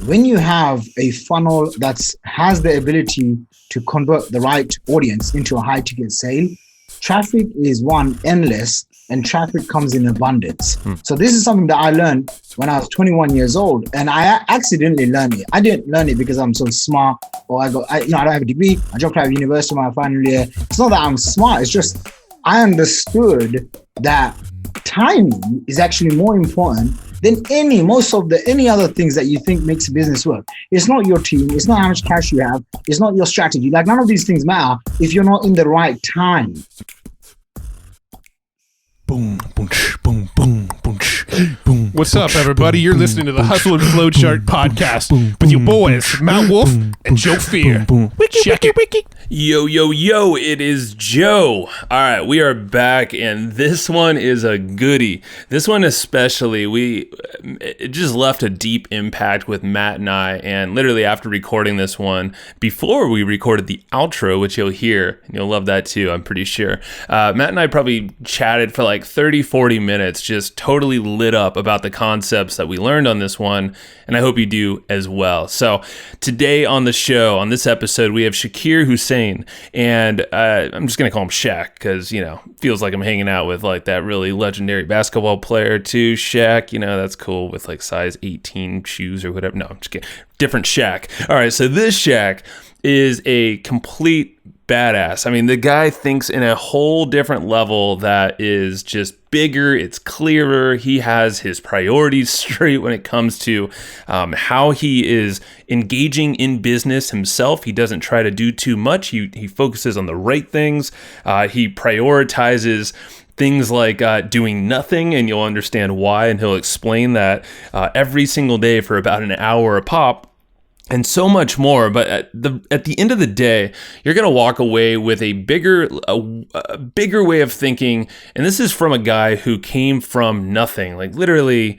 when you have a funnel that has the ability to convert the right audience into a high ticket sale, traffic is endless, and traffic comes in abundance. So this is something that I learned when I was 21 years old, and I accidentally learned it. I didn't learn it because I'm so smart, or I don't have a degree. I dropped out of university my final year. It's not that I'm smart. It's just I understood that timing is actually more important than any other things that you think makes a business work. It's not your team. It's not how much cash you have. It's not your strategy. Like, none of these things matter if you're not in the right time. Boom, boom, boom, boom, boom, boom. What's up, everybody? You're listening to the Hustle and Flowchart podcast with your boys, Mount Wolf and Joe Fier. Check it. Yo, it is Joe. All right, we are back, and this one is a goodie. This one especially, it just left a deep impact with Matt and I, and literally after recording this one, before we recorded the outro, which you'll hear, and you'll love that too, I'm pretty sure. Matt and I probably chatted for like 30, 40 minutes, just totally lit up about the concepts that we learned on this one, and I hope you do as well. So today on the show, on this episode, we have Shaqir Hussyin, and I'm just gonna call him Shaq because feels like I'm hanging out with like that really legendary basketball player too. Shaq, that's cool with like size 18 shoes or whatever. No, I'm just kidding. Different Shaq. All right, so this Shaq is a complete badass. I mean, the guy thinks in a whole different level that is just bigger. It's clearer. He has his priorities straight when it comes to how he is engaging in business himself. He doesn't try to do too much. He focuses on the right things. He prioritizes things like doing nothing, and you'll understand why, and he'll explain that every single day for about an hour a pop. And so much more, but at the end of the day, you're gonna walk away with a bigger way of thinking. And this is from a guy who came from nothing, like literally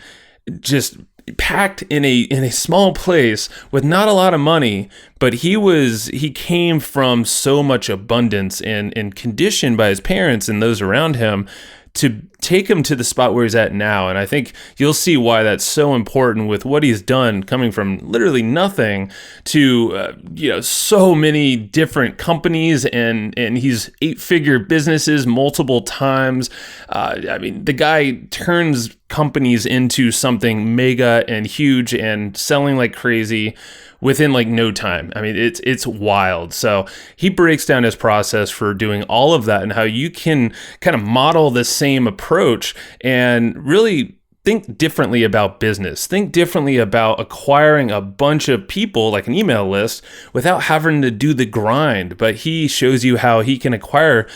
just packed in a small place with not a lot of money. But he came from so much abundance and conditioned by his parents and those around him to take him to the spot where he's at now. And I think you'll see why that's so important with what he's done, coming from literally nothing to so many different companies, and he's 8-figure businesses multiple times. I mean, the guy turns companies into something mega and huge and selling like crazy within like no time. I mean, it's wild. So he breaks down his process for doing all of that and how you can kind of model the same approach and really think differently about business. Think differently about acquiring a bunch of people, like an email list, without having to do the grind. But he shows you how he can acquire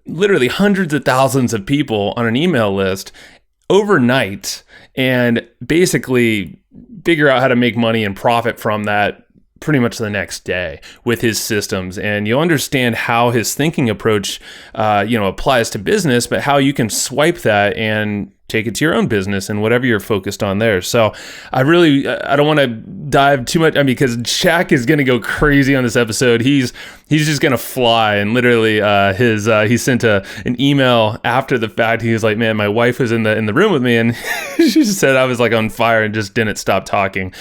literally hundreds of thousands of people on an email list overnight and basically figure out how to make money and profit from that pretty much the next day with his systems. And you'll understand how his thinking approach applies to business, but how you can swipe that and take it to your own business and whatever you're focused on there. So I don't want to dive too much. I mean, because Shaq is going to go crazy on this episode. He's just going to fly, and literally he sent an email after the fact. He was like, man, my wife was in the room with me, and she said I was like on fire and just didn't stop talking.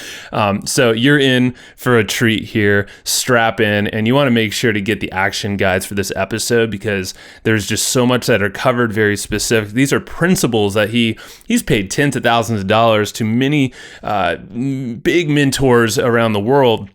So you're in for a treat here. Strap in, and you want to make sure to get the action guides for this episode because there's just so much that are covered very specific. These are principles that he's paid tens of thousands of dollars to many big mentors around the world.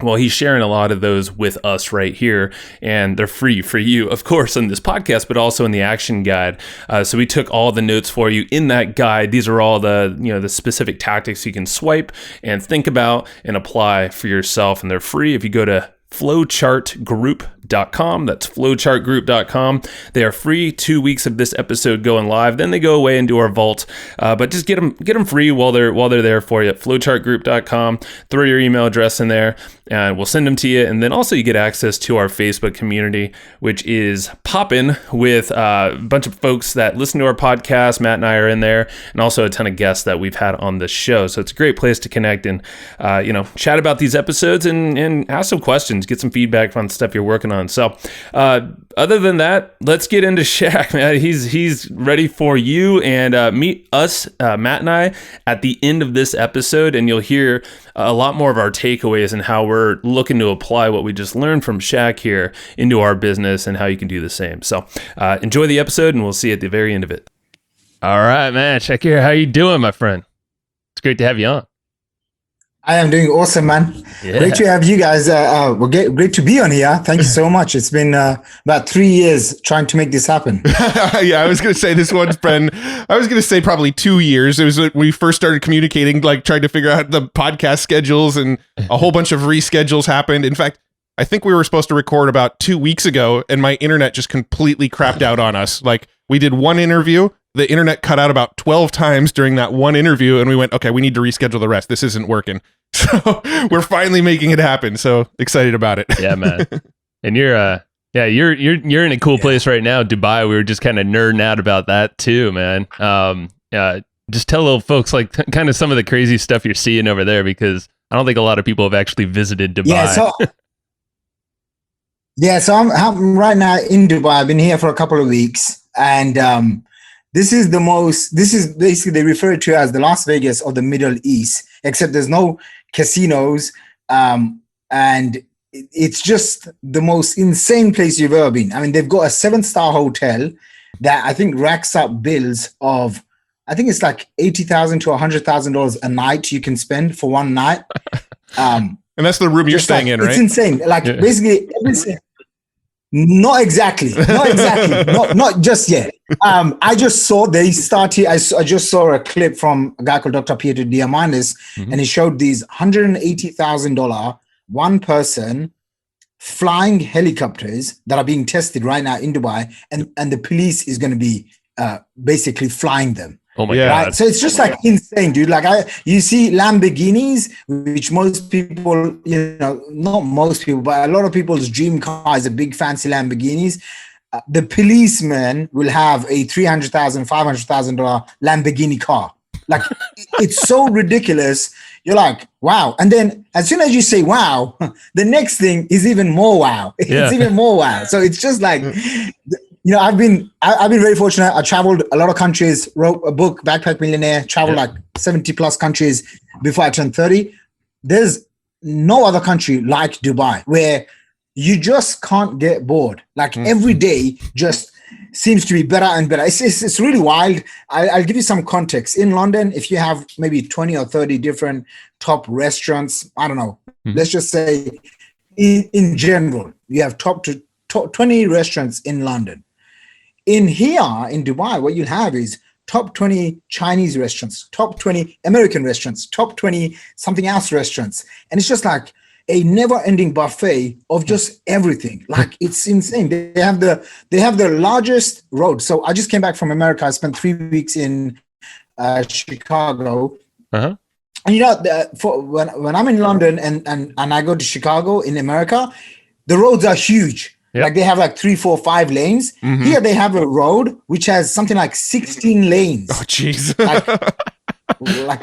Well, he's sharing a lot of those with us right here, and they're free for you, of course, on this podcast, but also in the action guide. So we took all the notes for you in that guide. These are all the specific tactics you can swipe and think about and apply for yourself, and they're free if you go to flowchartgroup.com. That's flowchartgroup.com. They are free 2 weeks of this episode going live. Then they go away into our vault. But just get them free while they're there for you at flowchartgroup.com. Throw your email address in there and we'll send them to you. And then also you get access to our Facebook community, which is popping with a bunch of folks that listen to our podcast. Matt and I are in there, and also a ton of guests that we've had on the show. So it's a great place to connect and chat about these episodes and ask some questions. Get some feedback on stuff you're working on fun. So other than that, let's get into Shaq, man. He's ready for you, and meet us, Matt and I, at the end of this episode, and you'll hear a lot more of our takeaways and how we're looking to apply what we just learned from Shaq here into our business and how you can do the same. So enjoy the episode, and we'll see you at the very end of it. All right, man. Shaqir, how you doing, my friend? It's great to have you on. I am doing awesome, man. Yeah. Great to have you guys. Great to be on here. Thank you so much. It's been about 3 years trying to make this happen. Yeah, I was going to say probably 2 years. It was when we first started communicating, like trying to figure out the podcast schedules, and a whole bunch of reschedules happened. In fact, I think we were supposed to record about 2 weeks ago, and my internet just completely crapped out on us. Like, we did one interview. The internet cut out about 12 times during that one interview, and we went, okay, we need to reschedule the rest. This isn't working. So we're finally making it happen. So excited about it. Yeah, man. And you're in a cool place right now, Dubai. We were just kind of nerding out about that too, man. Just tell little folks like kind of some of the crazy stuff you're seeing over there, because I don't think a lot of people have actually visited Dubai. So I'm right now in Dubai. I've been here for a couple of weeks, and this is basically, they refer to as the Las Vegas of the Middle East, except there's no casinos. And it's just the most insane place you've ever been. I mean, they've got a 7-star hotel that I think racks up bills of, I think it's like $80,000 to $100,000 a night you can spend for one night. And that's the room you're staying in, right? It's insane. Like basically everything. Not exactly. Not just yet. I just saw they started. I just saw a clip from a guy called Dr. Peter Diamandis, and he showed these $180,000 one person flying helicopters that are being tested right now in Dubai, and the police is going to be basically flying them. Oh my God. Right? So it's just like insane, dude. Like you see Lamborghinis, which most people, not most people, but a lot of people's dream car is a big fancy Lamborghinis. The policeman will have a $300,000, $500,000 Lamborghini car. Like it's so ridiculous. You're like, wow. And then as soon as you say wow, the next thing is even more wow. It's even more wow. So it's just like, I've been very fortunate. I traveled a lot of countries, wrote a book, Backpack Millionaire, traveled like 70 plus countries before I turned 30. There's no other country like Dubai where you just can't get bored. Like every day just seems to be better and better. It's really wild. I'll give you some context. In London, if you have maybe 20 or 30 different top restaurants, I don't know, let's just say in general, you have top 20 restaurants in London. In here, in Dubai, what you'll have is top 20 Chinese restaurants, top 20 American restaurants, top 20 something else restaurants. And it's just like a never-ending buffet of just everything. Like it's insane. They have the largest road. So I just came back from America. I spent 3 weeks in Chicago. Uh-huh. And when I'm in London and I go to Chicago in America, the roads are huge. Yep. Like they have like 3, 4, 5 lanes. Here they have a road which has something like 16 lanes. Oh, jeez. like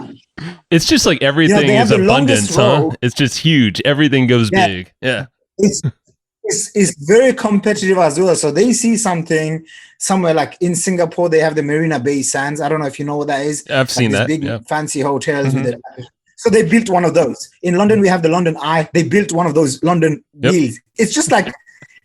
it's just like everything is abundance, huh? It's just huge. Everything goes big. Yeah. It's very competitive as well. So they see something somewhere like in Singapore, they have the Marina Bay Sands. I don't know if you know what that is. I've seen that. Big fancy hotels with it. So they built one of those. In London, we have the London Eye. They built one of those London Wheels. It's just like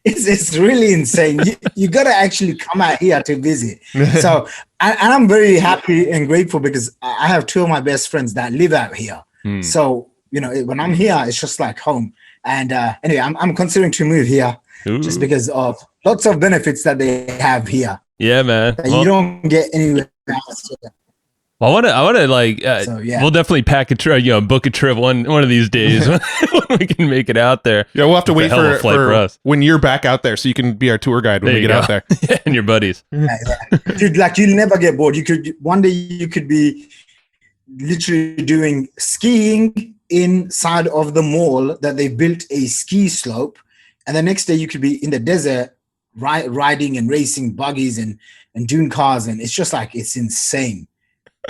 it's really insane. You got to actually come out here to visit. So, and I'm very happy and grateful because I have 2 of my best friends that live out here. So, when I'm here, it's just like home. And anyway, I'm considering to move here just because of lots of benefits that they have here. Yeah, man. That you don't get anywhere else. I want to like. We'll definitely pack a trip. Book a trip one of these days when we can make it out there. Yeah, we'll have to wait for us when you're back out there, so you can be our tour guide when we get out there. And your buddies. Dude, like you'll never get bored. One day you could be literally doing skiing inside of the mall that they built a ski slope, and the next day you could be in the desert riding and racing buggies and dune cars, and it's just like it's insane.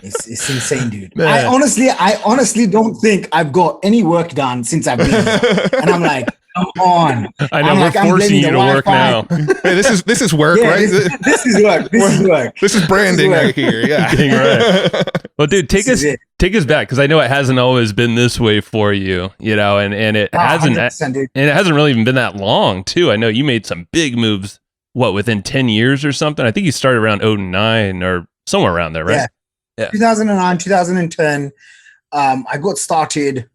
It's insane, dude. I honestly don't think I've got any work done since I've been here. And I'm like, Come on. I know I'm we're like, I'm forcing blaming you the to work Wi-Fi. now. Hey, this is work, Yeah, right? this is work. This is work. This is branding work. right here. Yeah. Dang right. Well, dude, This is it. take us back because I know it hasn't always been this way for you, you know, and it hasn't 100%, dude. and it hasn't really even been that long too. I know you made some big moves. What, within 10 years or something? I think you started around 2009 or somewhere around there, right? Yeah. 2009, 2010. I got started.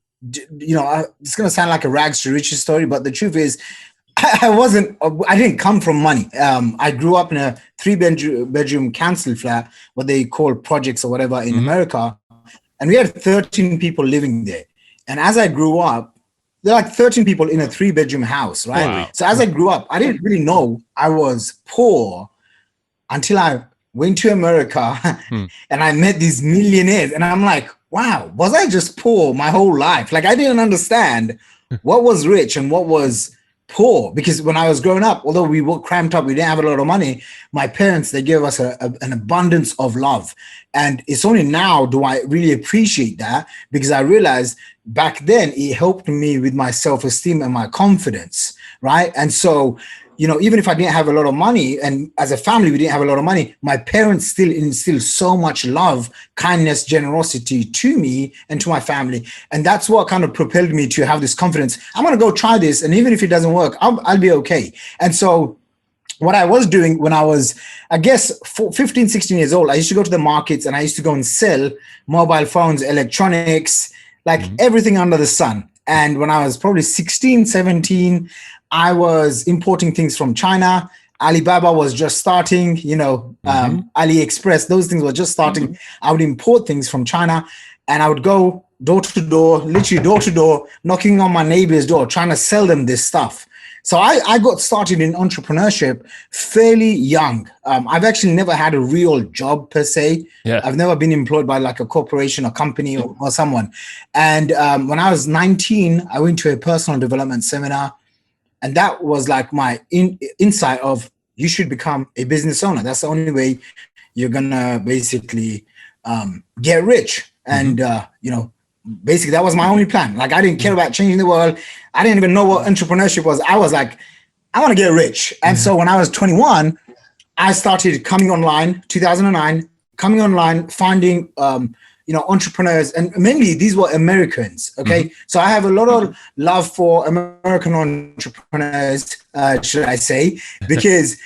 You know, it's gonna sound like a rags to riches story, but the truth is, I didn't come from money. I grew up in a 3-bedroom council flat, what they call projects or whatever in America. And we had 13 people living there. And as I grew up, there are like 13 people in a 3-bedroom house, right? Wow. So as I grew up, I didn't really know I was poor until I went to America and I met these millionaires. And I'm like, wow, was I just poor my whole life? Like I didn't understand what was rich and what was poor, because when I was growing up, although we were cramped up, we didn't have a lot of money, my parents, they gave us an abundance of love. And it's only now do I really appreciate that, because I realized back then it helped me with my self-esteem and my confidence, right? And so, you know, even if I didn't have a lot of money, and as a family, we didn't have a lot of money, my parents still instilled so much love, kindness, generosity to me and to my family. And that's what kind of propelled me to have this confidence. I'm going to go try this. And even if it doesn't work, I'll be okay. And so what I was doing when I was, I guess, 15, 16 years old, I used to go to the markets and I used to go and sell mobile phones, electronics, like everything under the sun. And when I was probably 16, 17, I was importing things from China. Alibaba was just starting, you know, AliExpress, those things were just starting. I would import things from China and I would go door to door, literally door to door, knocking on my neighbor's door, trying to sell them this stuff. So I got started in entrepreneurship fairly young. I've actually never had a real job per se. Yeah. I've never been employed by like a corporation or company or someone. And when I was 19, I went to a personal development seminar. And that was like my insight of you should become a business owner. That's the only way you're going to basically get rich. And, you know, basically that was my only plan. Like I didn't care about changing the world. I didn't even know what entrepreneurship was. I was like, I want to get rich. And so when I was 21, I started coming online, 2009, coming online, finding, you know, entrepreneurs, and mainly these were Americans. Okay. So I have a lot of love for American entrepreneurs, should I say, because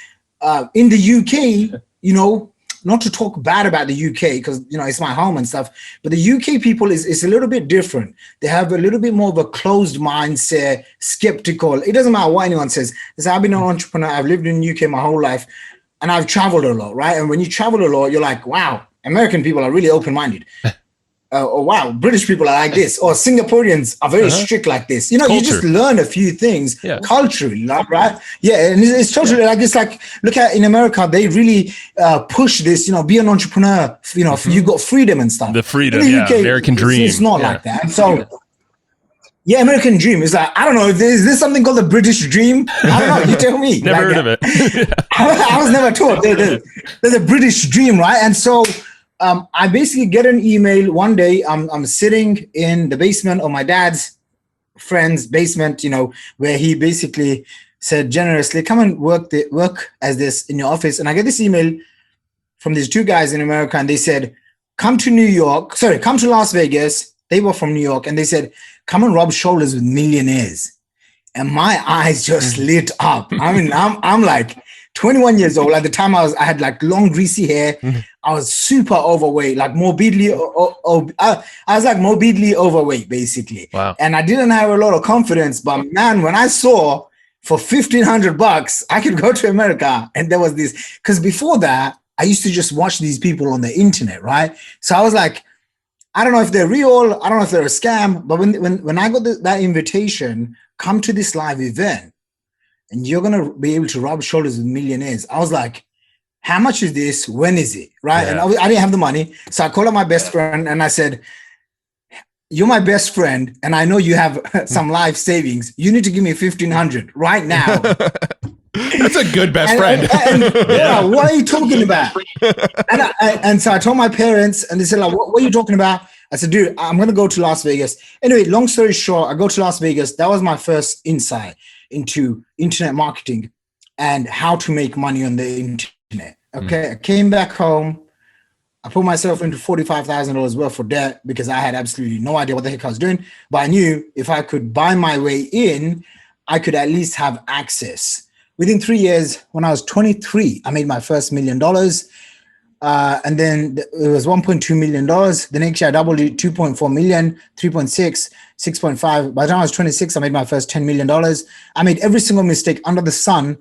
in the UK, you know, not to talk bad about the UK because, you know, it's my home and stuff, but the UK people is a little bit different. They have a little bit more of a closed mindset, skeptical. It doesn't matter what anyone says. I've been an entrepreneur. I've lived in the UK my whole life and I've traveled a lot, right? And when you travel a lot, you're like, wow, American people are really open-minded. Or wow, British people are like this, or Singaporeans are very strict like this. You know, you just learn a few things culturally, right? Yeah, and it's totally like, it's like, look at in America, they really push this, you know, be an entrepreneur, you know, you got freedom and stuff. The freedom, in the UK, American dream. It's not like that. So, yeah, American dream is like, I don't know, is this something called the British dream? I don't know, you tell me. Never heard of it. I was never taught. There's a British dream, right? And so, I basically get an email one day. I'm sitting in the basement of my dad's friend's basement, you know, where he basically said generously, come and work as this in your office. And I get this email from these two guys in America, and they said, come to Las Vegas. They were from New York, and they said, come and rub shoulders with millionaires. And my eyes just lit up. I mean, I'm like 21 years old. At the time I had like long greasy hair. I was super overweight, like morbidly. I was like morbidly overweight, basically. Wow. And I didn't have a lot of confidence. But man, when I saw for $1,500, I could go to America, and there was this. Because before that, I used to just watch these people on the internet, right? So I was like, I don't know if they're real. I don't know if they're a scam. But when I got that invitation, come to this live event, and you're gonna be able to rub shoulders with millionaires. I was like, how much is this? When is it? Right. Yeah. And I didn't have the money. So I called up my best friend and I said, you're my best friend, and I know you have some life savings. You need to give me $1,500 right now. That's a good best friend. Yeah, what are you talking about? And so I told my parents, and they said, like, what are you talking about? I said, dude, I'm going to go to Las Vegas. Anyway, long story short, I go to Las Vegas. That was my first insight into internet marketing and how to make money on the internet. Okay. I came back home. I put myself into $45,000 worth of debt because I had absolutely no idea what the heck I was doing. But I knew if I could buy my way in, I could at least have access. Within 3 years, when I was 23, I made my first $1 million. And then it was $1.2 million. The next year I doubled it, 2.4 million, 3.6, 6.5. By the time I was 26, I made my first $10 million. I made every single mistake under the sun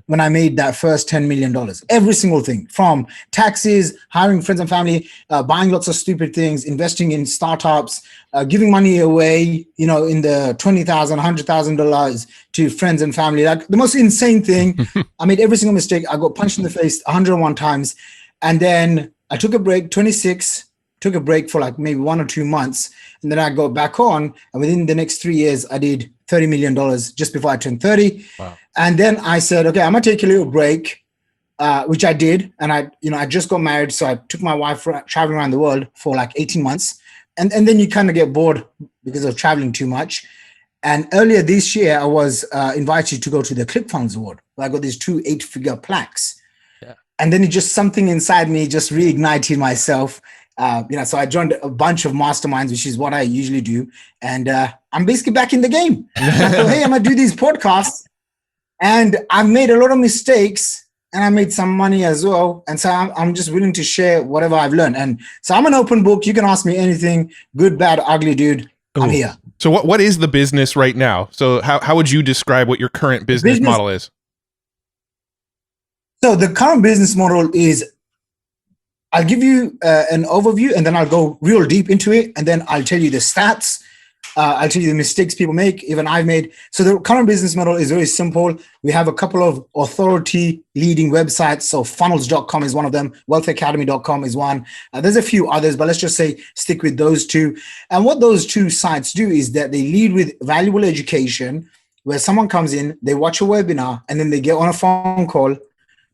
when I made that first $10 million. Every single thing, from taxes, hiring friends and family, buying lots of stupid things, investing in startups, giving money away, in the $20,000, $100,000 to friends and family. Like the most insane thing. I made every single mistake. I got punched in the face 101 times. And then I took a break, 26, took a break for like maybe 1 or 2 months. And then I got back on. And within the next 3 years, I did $30 million just before I turned 30. Wow. And then I said, okay, I'm going to take a little break, which I did. And I just got married. So I took my wife traveling around the world for like 18 months. And then you kind of get bored because of traveling too much. And earlier this year, I was invited to go to the ClickFunnels Award. I got these 2 8-figure plaques. And then it just something inside me just reignited myself. So I joined a bunch of masterminds, which is what I usually do. And I'm basically back in the game. I thought, hey, I'm going to do these podcasts. And I've made a lot of mistakes and I made some money as well. And so I'm just willing to share whatever I've learned. And so I'm an open book. You can ask me anything, good, bad, ugly, dude. I'm here. So what is the business right now? So how would you describe what your current business model is? So the current business model is, I'll give you an overview and then I'll go real deep into it. And then I'll tell you the stats. I'll tell you the mistakes people make, even I've made. So the current business model is very simple. We have a couple of authority leading websites. So funnels.com is one of them. wealthacademy.com is one. There's a few others, but let's just say stick with those 2. And what those 2 sites do is that they lead with valuable education where someone comes in, they watch a webinar, and then they get on a phone call.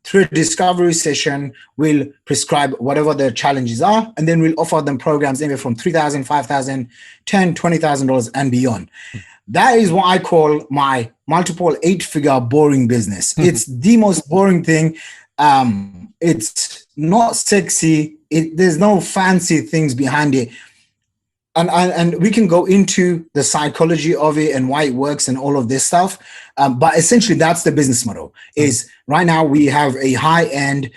Through a discovery session, we'll prescribe whatever their challenges are, and then we'll offer them programs anywhere from $3,000, $5,000, $10,000, $20,000 and beyond. That is what I call my multiple 8-figure boring business. It's the most boring thing. It's not sexy. There's no fancy things behind it. And we can go into the psychology of it and why it works and all of this stuff. But essentially, that's the business model. Is right now we have a high-end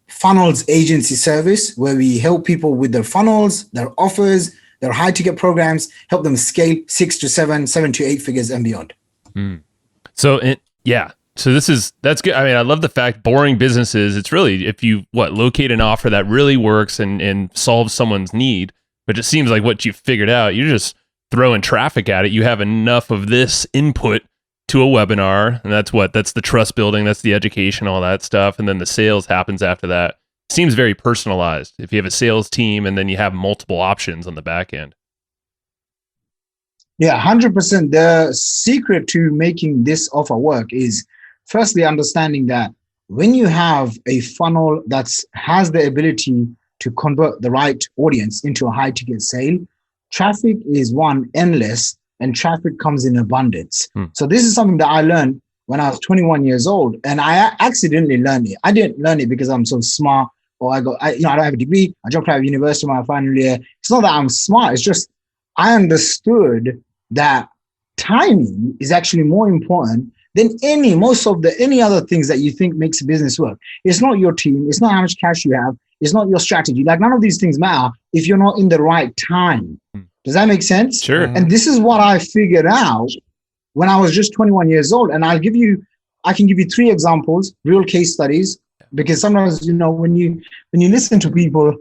funnels agency service where we help people with their funnels, their offers, their high-ticket programs, help them scale 6 to 7, 7 to 8 figures and beyond. So that's good. I mean, I love the fact boring businesses. It's really, if you locate an offer that really works and solves someone's need. But it seems like what you've figured out, you're just throwing traffic at it. You have enough of this input to a webinar, and that's the trust building, that's the education, all that stuff, and then the sales happens after that. Seems very personalized if you have a sales team and then you have multiple options on the back end. Yeah, 100%. The secret to making this offer work is firstly understanding that when you have a funnel that has the ability to convert the right audience into a high ticket sale, traffic is endless, and traffic comes in abundance. So this is something that I learned when I was 21 years old, and I accidentally learned it. I didn't learn it because I'm so smart, or I don't have a degree. I dropped out of university my final year. It's not that I'm smart. It's just I understood that timing is actually more important than any other things that you think makes a business work. It's not your team. It's not how much cash you have. It's not your strategy. Like none of these things matter if you're not in the right time. Does that make sense? Sure. And this is what I figured out when I was just 21 years old. And I can give you 3 examples, real case studies, because sometimes, when you listen to people,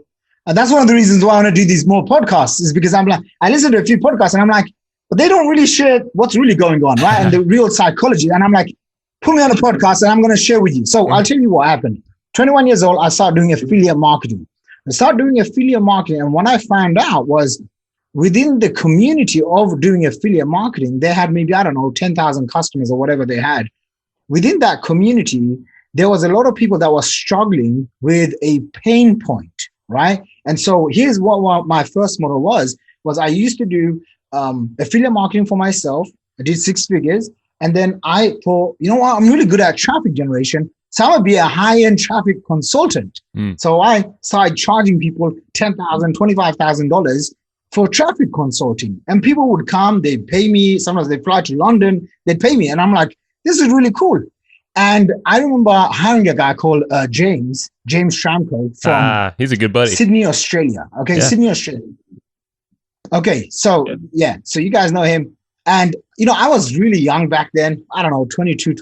and that's one of the reasons why I want to do these more podcasts is because I'm like, I listen to a few podcasts and I'm like, but they don't really share what's really going on, right? And the real psychology. And I'm like, put me on a podcast and I'm going to share with you. So I'll tell you what happened. 21 years old, I started doing affiliate marketing. And what I found out was within the community of doing affiliate marketing, they had maybe, 10,000 customers or whatever they had. Within that community, there was a lot of people that were struggling with a pain point, right? And so here's what my first model was I used to do affiliate marketing for myself. I did 6 figures. And then I thought, you know what, I'm really good at traffic generation. So I would be a high-end traffic consultant. So I started charging people $10,000, $25,000 for traffic consulting. And people would come, they'd pay me. Sometimes they fly to London, they'd pay me. And I'm like, this is really cool. And I remember hiring a guy called James Shramko from he's a good buddy. Sydney, Australia. Okay, yeah. Sydney, Australia. Okay, so yeah, so you guys know him. And, you know, I was really young back then. I don't know, 22.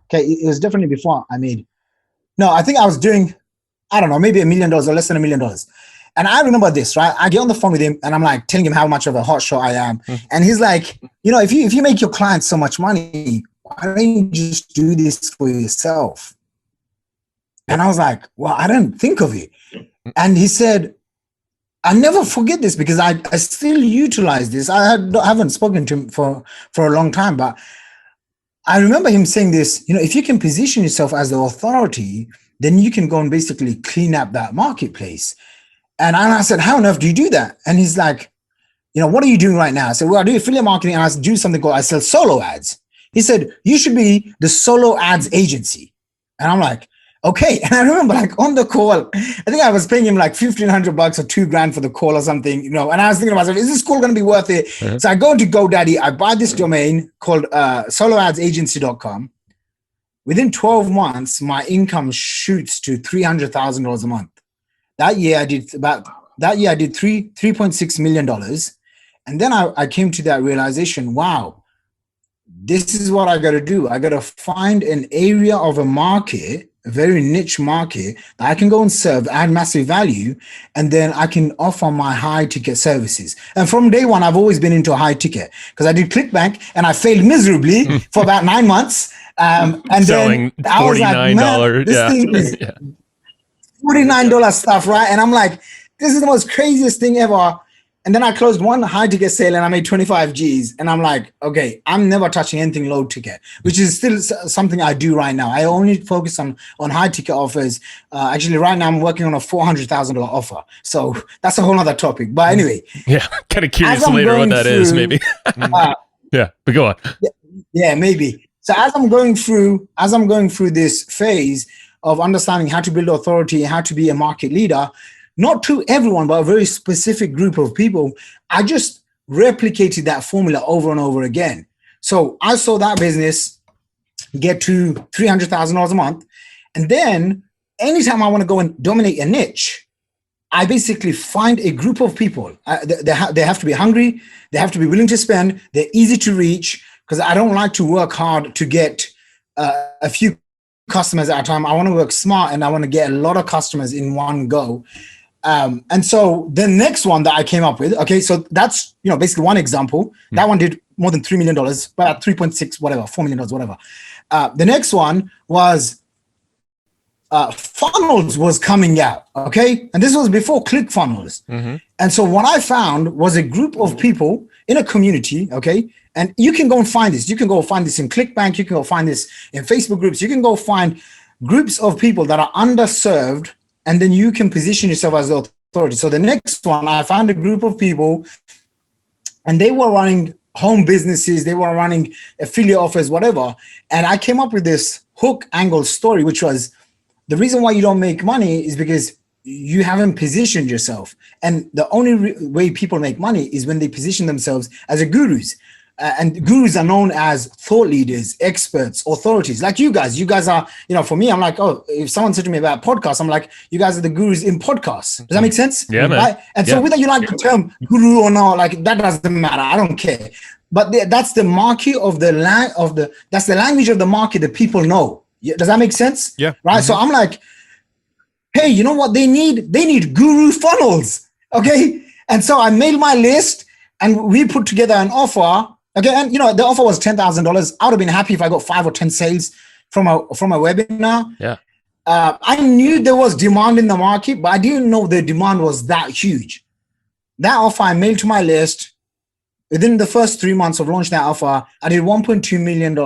Okay, it was definitely before I think I was doing, I don't know, maybe $1 million or less than $1 million. And I remember this, right? I get on the phone with him and I'm like telling him how much of a hotshot I am. And he's like, you know, if you make your clients so much money, why don't you just do this for yourself? And I was like, well, I didn't think of it. And he said, I never forget this because I still utilize this. I haven't spoken to him for a long time, but I remember him saying this, you know, if you can position yourself as the authority, then you can go and basically clean up that marketplace. And I said, how on earth do you do that? And he's like, you know, what are you doing right now? I said, well, I do affiliate marketing and I do something called, I sell solo ads. He said, you should be the solo ads agency. And I'm like, okay. And I remember like on the call, I think I was paying him like $1,500 or $2,000 for the call or something, you know, and I was thinking to myself, is this call going to be worth it? So I go to GoDaddy, I buy this domain called soloadsagency.com. Within 12 months, my income shoots to $300,000 a month. That year I did $3.6 million. And then I came to that realization, wow, this is what I got to do. I got to find an area of a market, a very niche market that I can go and serve, add massive value, and then I can offer my high ticket services. And from day one, I've always been into a high ticket because I did ClickBank and I failed miserably for about 9 months. And selling then I was like, man, this thing is $49 stuff, right? And I'm like, this is the most craziest thing ever. And then I closed one high ticket sale and I made 25 G's. And I'm like, okay, I'm never touching anything low ticket, which is still something I do right now. I only focus on high ticket offers. Actually, right now I'm working on a $400,000 offer. So that's a whole other topic. But anyway. Yeah, kind of curious later what that is, maybe. Yeah, but go on. Yeah, maybe. So as I'm going through this phase of understanding how to build authority, how to be a market leader, not to everyone, but a very specific group of people, I just replicated that formula over and over again. So I saw that business get to $300,000 a month. And then anytime I want to go and dominate a niche, I basically find a group of people. They have to be hungry. They have to be willing to spend. They're easy to reach because I don't like to work hard to get a few customers at a time. I want to work smart and I want to get a lot of customers in one go. And so the next one that I came up with, okay, so that's, you know, basically one example. That one did more than $3 million, about 3.6, whatever, $4 million, whatever. The next one was funnels was coming out, okay? And this was before ClickFunnels. And so what I found was a group of people in a community, okay? And you can go and find this. You can go find this in ClickBank. You can go find this in Facebook groups. You can go find groups of people that are underserved, and then you can position yourself as the authority. So the next one, I found a group of people and they were running home businesses. They were running affiliate offers, whatever. And I came up with this hook angle story, which was the reason why you don't make money is because you haven't positioned yourself. And the only way people make money is when they position themselves as a gurus. And gurus are known as thought leaders, experts, authorities, like you guys. You guys are, you know, for me, I'm like, oh, if someone said to me about podcasts, I'm like, you guys are the gurus in podcasts. Does that make sense? Yeah, man. Right? And so whether you like the term guru or not, like that doesn't matter. I don't care. But that's the market of that's the language of the market that people know. Does that make sense? Yeah. Right. So I'm like, hey, you know what they need? They need guru funnels. Okay. And so I made my list and we put together an offer. Okay, and you know the offer was $10,000. I would have been happy if I got 5 or 10 sales from a webinar. Yeah, I knew there was demand in the market, but I didn't know the demand was that huge. That offer I mailed to my list. Within the first 3 months of launching that offer, I did $1.2 million.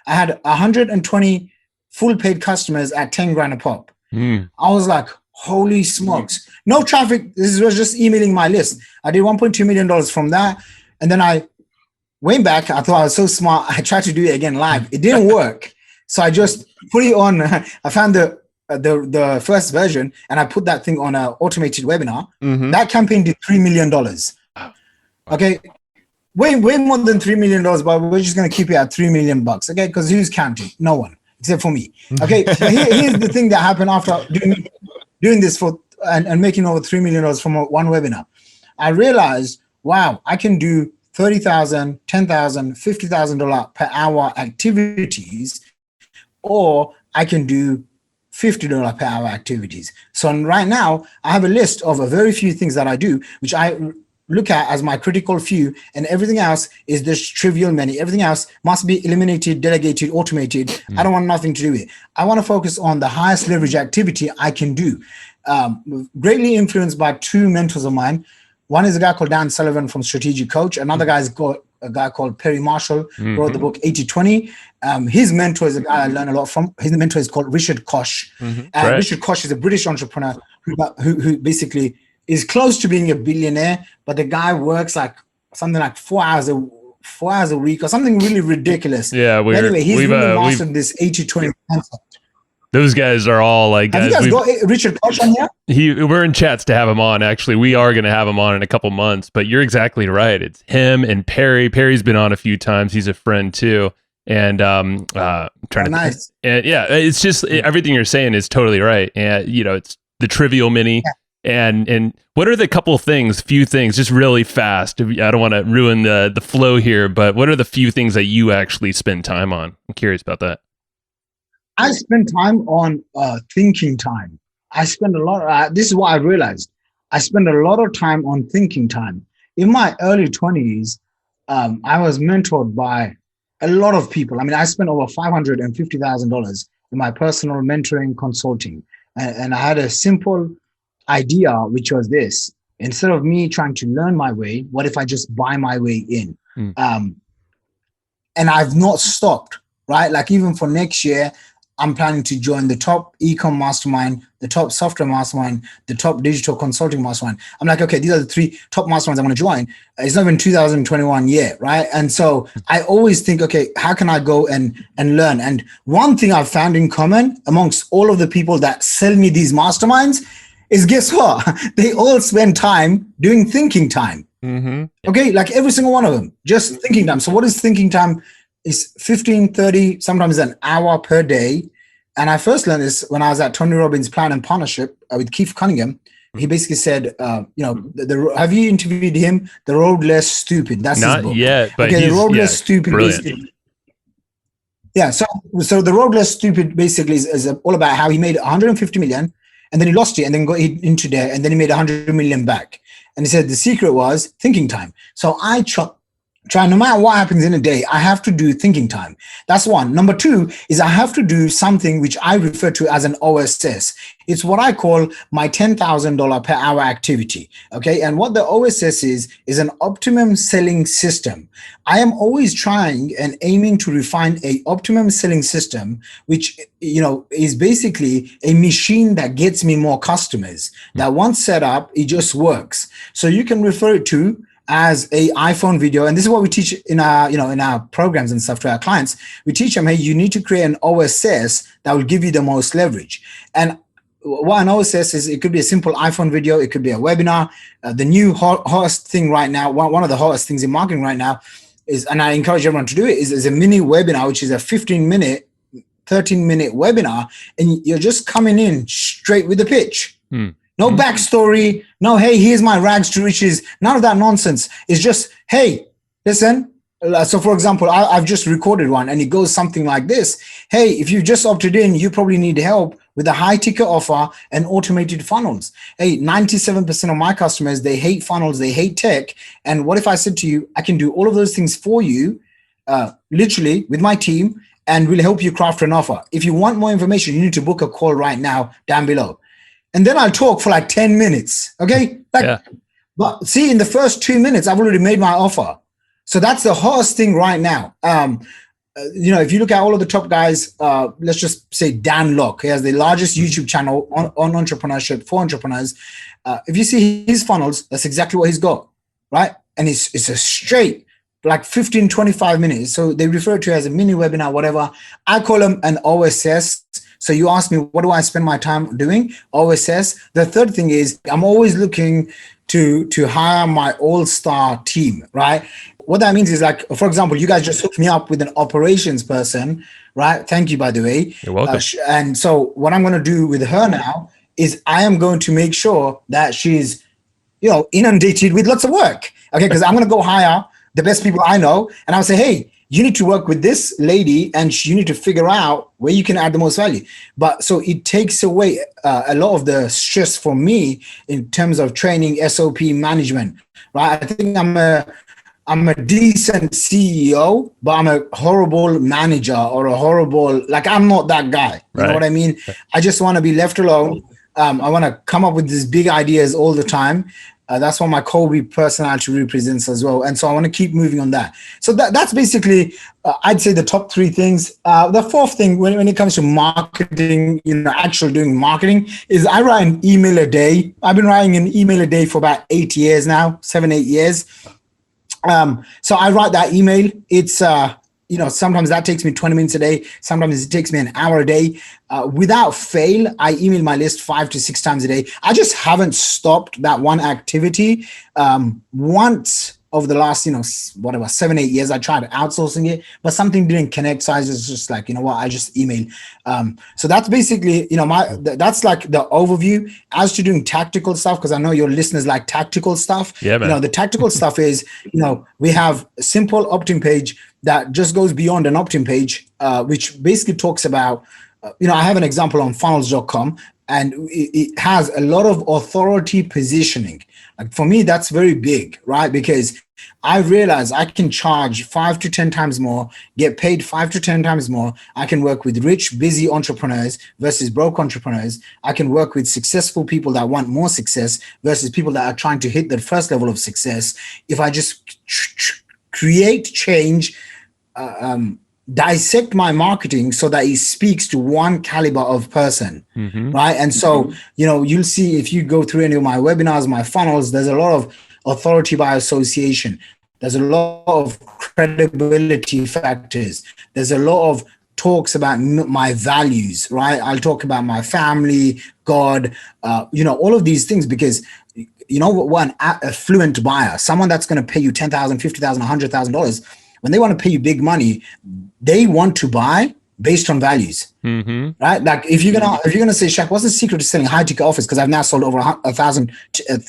I had 120 full paid customers at $10,000 a pop. I was like, holy smokes. No traffic. This was just emailing my list. I did $1.2 million from that. And then I went back. I thought I was so smart. I tried to do it again live. It didn't work. So I just put it on. I found the first version and I put that thing on an automated webinar. That campaign did $3 million. Okay. Way more than $3 million, but we're just going to keep it at $3 million. Okay. Because who's counting? No one except for me. Okay. Here's the thing that happened after doing this for and making over $3 million from one webinar. I realized, wow, I can do $30,000, $10,000, $50,000 per hour activities, or I can do $50 per hour activities. So right now I have a list of a very few things that I do, which I look at as my critical few, and everything else is this trivial many. Everything else must be eliminated, delegated, automated. I don't want nothing to do with it. I want to focus on the highest leverage activity I can do. Greatly influenced by two mentors of mine. One is a guy called Dan Sullivan from Strategic Coach. Another guy is a guy called Perry Marshall, wrote the book 80-20. His mentor is a guy I learn a lot from. His mentor is called Richard Koch. Richard Koch is a British entrepreneur who basically is close to being a billionaire, but the guy works like something like 4 hours a week or something really ridiculous. Yeah, anyway, he's really mastered this 80-20 concept. Those guys are all like, guys. Have you guys got Richard Koch on here? We're in chats to have him on. Actually, we are going to have him on in a couple months. But you're exactly right. It's him and Perry. Perry's been on a few times. He's a friend too. And nice. And yeah, it's just everything you're saying is totally right. And it's the trivial mini. Yeah. And what are the few things, just really fast? I don't want to ruin the flow here, but what are the few things that you actually spend time on? I'm curious about that. I spend time on thinking time. I spend a lot. This is what I realized. I spend a lot of time on thinking time. In my early 20s, I was mentored by a lot of people. I mean, I spent over $550,000 in my personal mentoring consulting. And I had a simple idea, which was this: instead of me trying to learn my way, what if I just buy my way in? And I've not stopped, right? Like even for next year, I'm planning to join the top e-com mastermind, the top software mastermind, the top digital consulting mastermind. I'm like, okay, these are the 3 top masterminds I'm going to join. It's not even 2021 yet, right? And so I always think, okay, how can I go and learn? And one thing I've found in common amongst all of the people that sell me these masterminds is, guess what? They all spend time doing thinking time. Okay, like every single one of them, just thinking time. So what is thinking time? It's 15, 30, sometimes an hour per day. And I first learned this when I was at Tony Robbins' Plan and Partnership with Keith Cunningham. He basically said, have you interviewed him? The Road Less Stupid. That's not his book. Yet, but okay, The Road Less Stupid. Yeah, so The Road Less Stupid basically is all about how he made 150 million and then he lost it and then got into debt and then he made 100 million back. And he said the secret was thinking time. So I try, no matter what happens in a day, I have to do thinking time. That's one. Number 2 is I have to do something which I refer to as an OSS. It's what I call my $10,000 per hour activity. Okay. And what the OSS is an optimum selling system. I am always trying and aiming to refine a optimum selling system, which, is basically a machine that gets me more customers. That once set up, it just works. So you can refer it to as a iPhone video. And this is what we teach in our programs and stuff to our clients. We teach them, hey, you need to create an OSS that will give you the most leverage. And what an OSS is, it could be a simple iPhone video. It could be a webinar. The new hottest thing right now, one of the hottest things in marketing right now is, and I encourage everyone to do it, is a mini webinar, which is a 13-minute webinar. And you're just coming in straight with the pitch. No backstory. No, hey, here's my rags to riches. None of that nonsense. It's just, hey, listen. So for example, I've just recorded one and it goes something like this. Hey, if you've just opted in, you probably need help with a high ticket offer and automated funnels. Hey, 97% of my customers, they hate funnels, they hate tech. And what if I said to you, I can do all of those things for you, literally with my team, and we'll help you craft an offer. If you want more information, you need to book a call right now down below. And then I'll talk for like 10 minutes. Okay. But see, in the first 2 minutes, I've already made my offer. So that's the hottest thing right now. if you look at all of the top guys, let's just say Dan Locke, he has the largest YouTube channel on entrepreneurship for entrepreneurs. If you see his funnels, that's exactly what he's got, right? And it's a straight, like 15, 25 minutes. So they refer to it as a mini webinar, whatever. I call them an OSS. So you ask me, what do I spend my time doing? OSS. The third thing is I'm always looking to hire my all-star team, right? What that means is, like, for example, you guys just hooked me up with an operations person, right? Thank you, by the way. You're welcome. And so what I'm going to do with her now is I am going to make sure that she's, inundated with lots of work. Okay, because I'm going to go hire the best people I know, and I'll say, hey, you need to work with this lady, and you need to figure out where you can add the most value. But so it takes away a lot of the stress for me in terms of training, SOP management, right? I think I'm a decent CEO, but I'm a horrible manager or I'm not that guy. You know what I mean? I just want to be left alone. I want to come up with these big ideas all the time. That's what my Kobe personality represents as well. And so I want to keep moving on that. So that's basically, I'd say, the top three things. The fourth thing, when it comes to marketing, actually doing marketing, is I write an email a day. I've been writing an email a day for about 8 years now, 7, 8 years. So I write that email. It's, sometimes that takes me 20 minutes a day. Sometimes it takes me an hour a day. Without fail, I email my list 5 to 6 times a day. I just haven't stopped that one activity. Once over the last, 7, 8 years, I tried outsourcing it, but something didn't connect. So I was just like, I just email. So that's basically, that's like the overview. As to doing tactical stuff, because I know your listeners like tactical stuff. Yeah, man. The tactical stuff is, we have a simple opt-in page that just goes beyond an opt-in page, which basically talks about, I have an example on funnels.com, and it has a lot of authority positioning. Like, for me, that's very big, right? Because I realize I can charge 5 to 10 times more, get paid 5 to 10 times more. I can work with rich, busy entrepreneurs versus broke entrepreneurs. I can work with successful people that want more success versus people that are trying to hit their first level of success. If I just create change, dissect my marketing so that it speaks to one caliber of person, right? And so, you'll see if you go through any of my webinars, my funnels, there's a lot of authority by association. There's a lot of credibility factors. There's a lot of talks about my values, right? I'll talk about my family, God, all of these things, because one affluent buyer, someone that's going to pay you $10,000, $50,000, $100,000, when they want to pay you big money, they want to buy based on values, right? Like, if you're gonna say, Shaq, what's the secret to selling high ticket offers? Because I've now sold over 1,000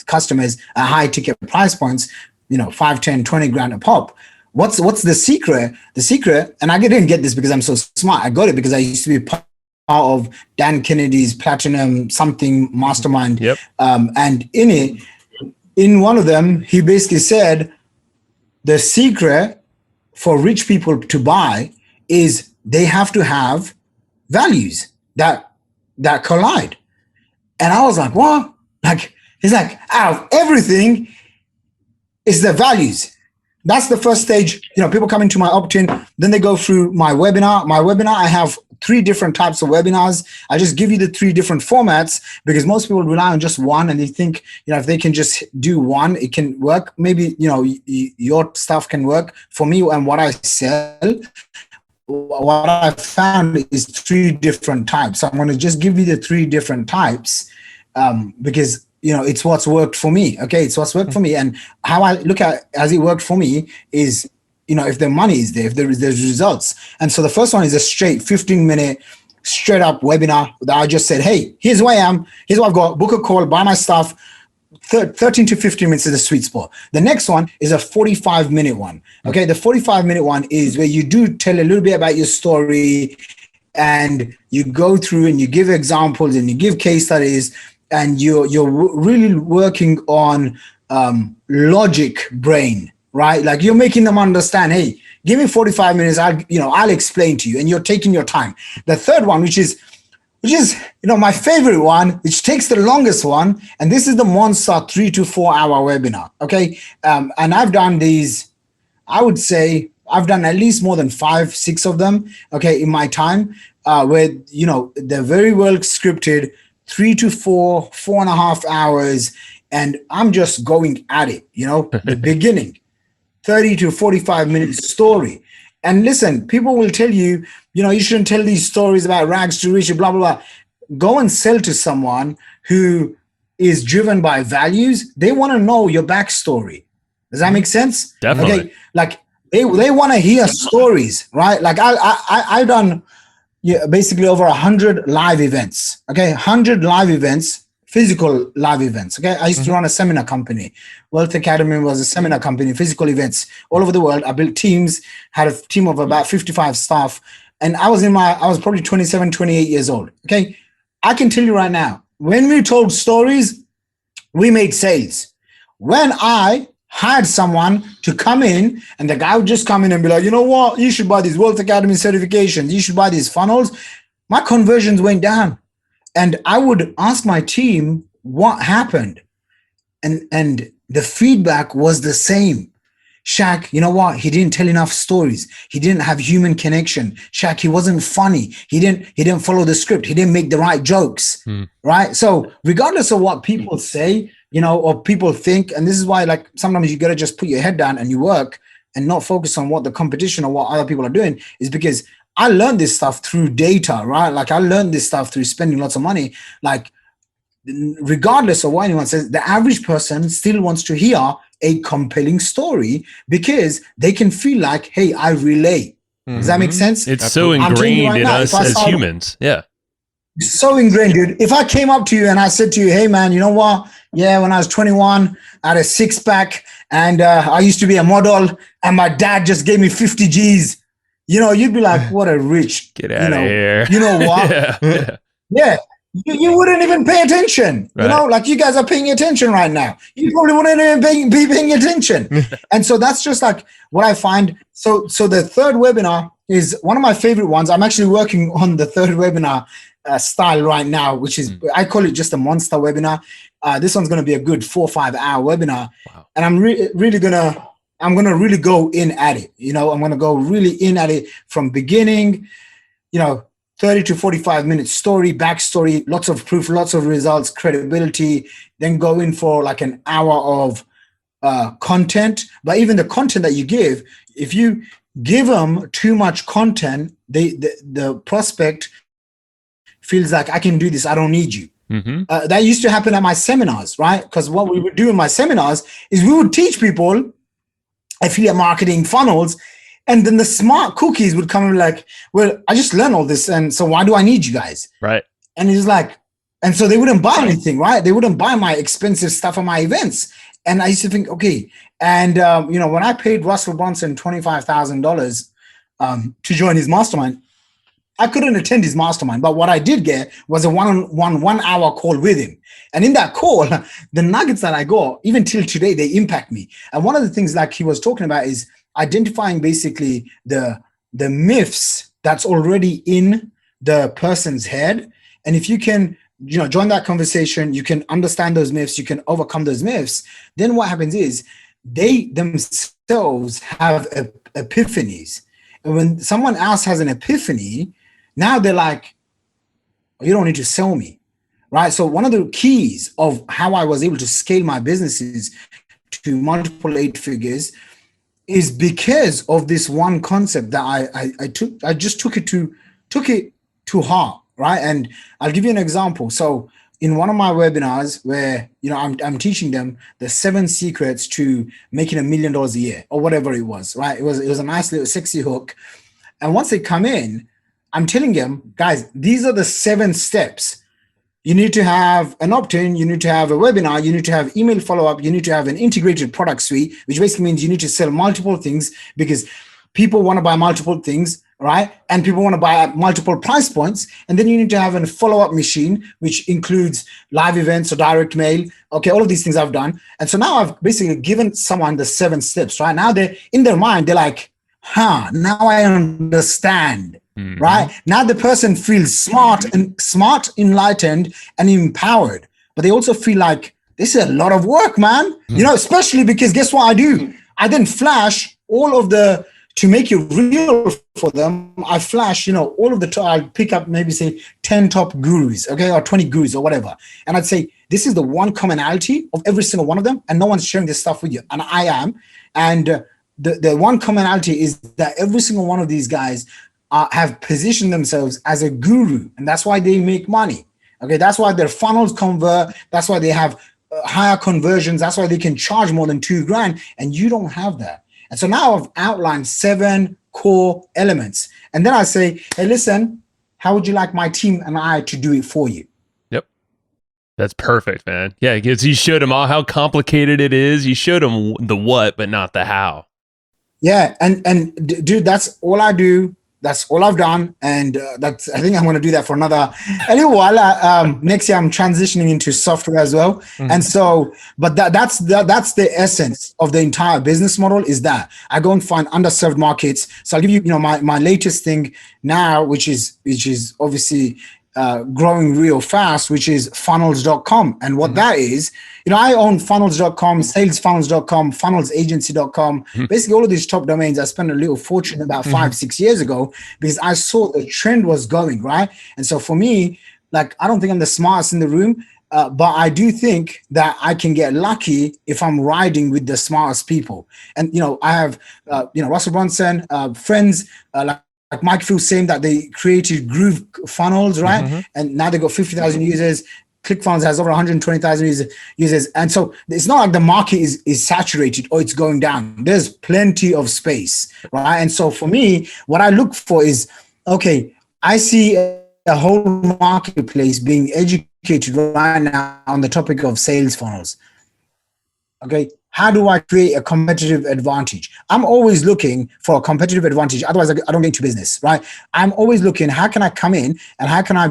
customers at high ticket price points, 5, 10, 20 grand a pop. What's the secret? The secret, and I didn't get this because I'm so smart. I got it because I used to be part of Dan Kennedy's Platinum something mastermind. Yep. And in one of them, he basically said the secret for rich people to buy is they have to have values that collide. And I was like, what? Like, he's like, out of everything is the values. That's the first stage. People come into my opt-in, then they go through my webinar. I have 3 different types of webinars. I just give you the 3 different formats because most people rely on just one, and they think, if they can just do one, it can work. Maybe, your stuff can work. For me and what I sell, what I found is 3 different types. I'm going to just give you the 3 different types because it's what's worked for me. Okay, it's what's worked for me, and how I look at as it worked for me is, if the money is there, if there's results. And so the first one is a straight 15-minute straight up webinar that I just said, hey, here's who I am, here's what I've got, book a call, buy my stuff. 13 to 15 minutes is the sweet spot. The next one is a 45-minute one. Okay, the 45-minute one is where you do tell a little bit about your story, and you go through and you give examples and you give case studies, and you're really working on logic brain, right? Like, you're making them understand, hey, give me 45 minutes, I'll explain to you, and you're taking your time. The third one, which is my favorite one, which takes the longest one, and this is the monster 3 to 4 hour webinar. Okay, and I've done these, I would say I've done at least more than 5, 6 of them, okay, in my time, where, you know, they're very well scripted, 3 to 4, 4.5 hours, and I'm just going at it, you know, the beginning, 30 to 45 minute story. And listen, people will tell you, you know, you shouldn't tell these stories about rags to riches, blah, blah, blah. Go and sell to someone who is driven by values. They want to know your backstory. Does that make sense? Definitely. Okay, like they want to hear stories, right? Like I've done basically over 100 live events. Okay, 100 live events, physical live events. Okay, I used to run a seminar company. Wealth Academy was a seminar company, physical events all over the world. I built teams, had a team of about 55 staff, and I was probably 27, 28 years old. Okay, I can tell you right now, when we told stories, we made sales. When I hired someone to come in, and the guy would just come in and be like, you know what, you should buy these Wealth Academy certifications, you should buy these funnels, my conversions went down. And I would ask my team what happened. And the feedback was the same. Shaq, you know what? He didn't tell enough stories. He didn't have human connection. Shaq, he wasn't funny. He didn't follow the script. He didn't make the right jokes. Right? So regardless of what people say, you know, or people think, and this is why, like, sometimes you got to just put your head down and you work and not focus on what the competition or what other people are doing, is because I learned this stuff through data, right? Like I learned this stuff through spending lots of money. Like regardless of what anyone says, the average person still wants to hear a compelling story because they can feel like, hey, I relate. Does that make sense? It's so ingrained in us as humans. Yeah. So ingrained, dude. If I came up to you and I said to you, hey man, you know what? Yeah, when I was 21, I had a 6-pack and I used to be a model and my dad just gave me 50 G's. You know, you'd be like, what a rich. Get out of here. You know what? Yeah. You wouldn't even pay attention. Right. You know, like you guys are paying attention right now. You probably wouldn't even be paying attention. And so that's just like what I find. So the third webinar is one of my favorite ones. I'm actually working on the third webinar style right now, which is, I call it just a monster webinar. This one's going to be a good 4 or 5 hour webinar. Wow. And I'm really going to really go in at it. You know, I'm going to go really in at it from beginning, you know, 30 to 45 minute story, backstory, lots of proof, lots of results, credibility, then go in for like an hour of content. But even the content that you give, if you give them too much content, the prospect feels like, I can do this, I don't need you. That used to happen at my seminars, right? Because what we would do in my seminars is we would teach people affiliate marketing funnels, and then the smart cookies would come and be like, well, I just learned all this, and so why do I need you guys? Right. And it's like, and so they wouldn't buy anything, right? They wouldn't buy my expensive stuff at my events. And I used to think, okay. And, you know, when I paid Russell Brunson $25,000 to join his mastermind, I couldn't attend his mastermind, but what I did get was a one-hour call with him. And in that call, the nuggets that I got, even till today, they impact me. And one of the things like he was talking about is identifying basically the myths that's already in the person's head. And if you can, you know, join that conversation, you can understand those myths, you can overcome those myths. Then what happens is they themselves have epiphanies. And when someone else has an epiphany, now they're like, oh, you don't need to sell me, right? So one of the keys of how I was able to scale my businesses to multiple 8 figures is because of this one concept that I just took it to heart, right? And I'll give you an example. So in one of my webinars where, you know, I'm teaching them the 7 secrets to making $1 million a year or whatever it was, right? It was a nice little sexy hook. And once they come in, I'm telling them, guys, these are the 7 steps. You need to have an opt-in, you need to have a webinar, you need to have email follow-up, you need to have an integrated product suite, which basically means you need to sell multiple things because people want to buy multiple things, right? And people want to buy at multiple price points. And then you need to have a follow-up machine, which includes live events or direct mail. Okay, all of these things I've done. And so now I've basically given someone the 7 steps, right? Now they're in their mind, they're like, now I understand. Right now, the person feels smart, enlightened, and empowered. But they also feel like this is a lot of work, man. You know, especially because guess what I do? I then flash all of the to make it real for them, I flash, all of the I'll pick up maybe say 10 top gurus, okay, or 20 gurus or whatever. And I'd say, this is the one commonality of every single one of them. And no one's sharing this stuff with you. And I am. And the one commonality is that every single one of these guys have positioned themselves as a guru. And that's why they make money. Okay, that's why their funnels convert. That's why they have higher conversions. That's why they can charge more than $2,000. And you don't have that. And so now I've outlined 7 core elements. And then I say, hey, listen, how would you like my team and I to do it for you? Yep. That's perfect, man. Yeah, because you showed them all how complicated it is. You showed them the what, but not the how. Yeah. And dude, that's all I do. That's all I've done. And I think I'm going to do that for a little while. Next year, I'm transitioning into software as well. Mm-hmm. And so, but that's the essence of the entire business model is that I go and find underserved markets. So I'll give you, my latest thing now, which is obviously growing real fast, which is funnels.com. And what that is, I own funnels.com, salesfunnels.com, funnelsagency.com, basically all of these top domains. I spent a little fortune about 5-6 years ago because I saw the trend was going, right? And so for me, like, I don't think I'm the smartest in the room, but I do think that I can get lucky if I'm riding with the smartest people. And, I have, Russell Brunson, friends, like Mike Phil saying that they created Groove Funnels, right? Mm-hmm. And now they got 50,000 users. ClickFunnels has over 120,000 users. And so it's not like the market is saturated or it's going down. There's plenty of space, right? And so for me, what I look for is, okay, I see a whole marketplace being educated right now on the topic of sales funnels. Okay, how do I create a competitive advantage? I'm always looking for a competitive advantage. Otherwise, I don't get into business, right? I'm always looking, how can I come in and how can I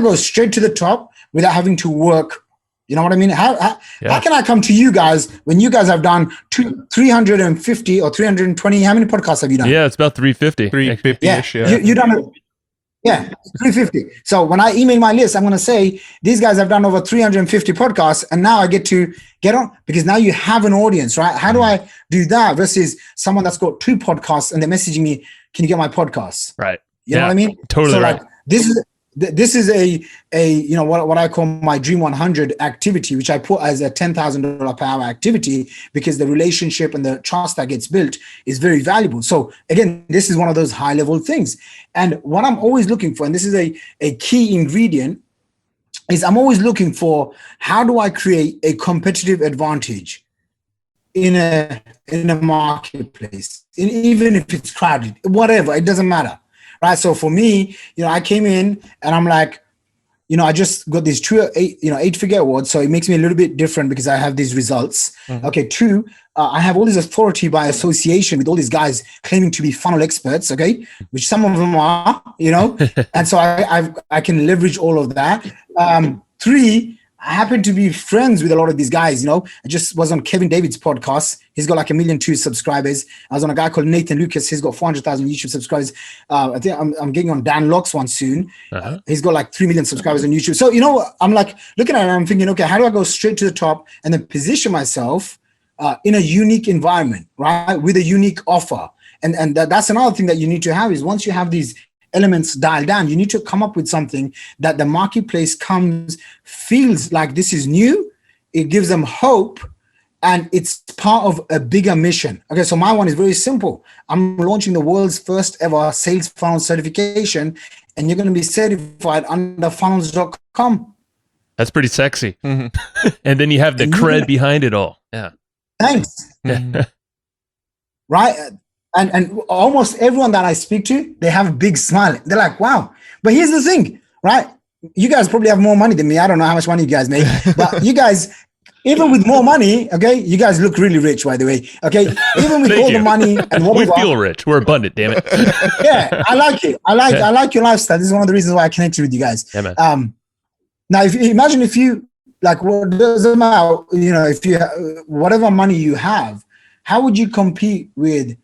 go straight to the top without having to work? You know what I mean? How can I come to you guys when you guys have done 350 or 320? How many podcasts have you done? Yeah, it's about 350. 350-ish, yeah. You done it. Yeah, 350. So when I email my list, I'm going to say, these guys have done over 350 podcasts, and now I get to get on because now you have an audience, right? How do I do that versus someone that's got 2 podcasts and they're messaging me, can you get my podcasts? Right. You know what I mean? Totally so right. Like, this is a what I call my Dream 100 activity, which I put as a $10,000 per hour activity because the relationship and the trust that gets built is very valuable. So again, this is one of those high level things. And what I'm always looking for, and this is a key ingredient, is I'm always looking for how do I create a competitive advantage in a marketplace, even if it's crowded, whatever, it doesn't matter. Right. So for me, I came in and I'm like, I just got these 8-figure awards. So it makes me a little bit different because I have these results. Mm-hmm. Okay. 2, I have all this authority by association with all these guys claiming to be funnel experts. Okay. Which some of them are, and so I can leverage all of that. 3, I happen to be friends with a lot of these guys. I just was on Kevin David's podcast. He's got like 1.2 million subscribers. I was on a guy called Nathan Lucas. He's got 400,000 YouTube subscribers. I think I'm getting on Dan Locke's one soon. Uh-huh. He's got like 3 million subscribers on YouTube. So, I'm like looking at it, I'm thinking, okay, how do I go straight to the top and then position myself in a unique environment, right? With a unique offer. And that's another thing that you need to have is once you have these elements dialed down, you need to come up with something that the marketplace feels like this is new. It gives them hope and it's part of a bigger mission. Okay, so my one is very simple. I'm launching the world's first ever sales funnel certification, and you're going to be certified under funnels.com. That's pretty sexy. Mm-hmm. And then you have the cred behind it all. Yeah. Thanks. Right? And almost everyone that I speak to, they have a big smile. They're like, wow. But here's the thing, right? You guys probably have more money than me. I don't know how much money you guys make, but you guys, even with more money, okay, you guys look really rich, by the way. Okay, even with all the money and whatever. We feel rich. We're abundant, damn it. Yeah, I like it. I like your lifestyle. This is one of the reasons why I connected with you guys. Yeah, man. Now, imagine if you, like, what doesn't matter, if you whatever money you have, how would you compete with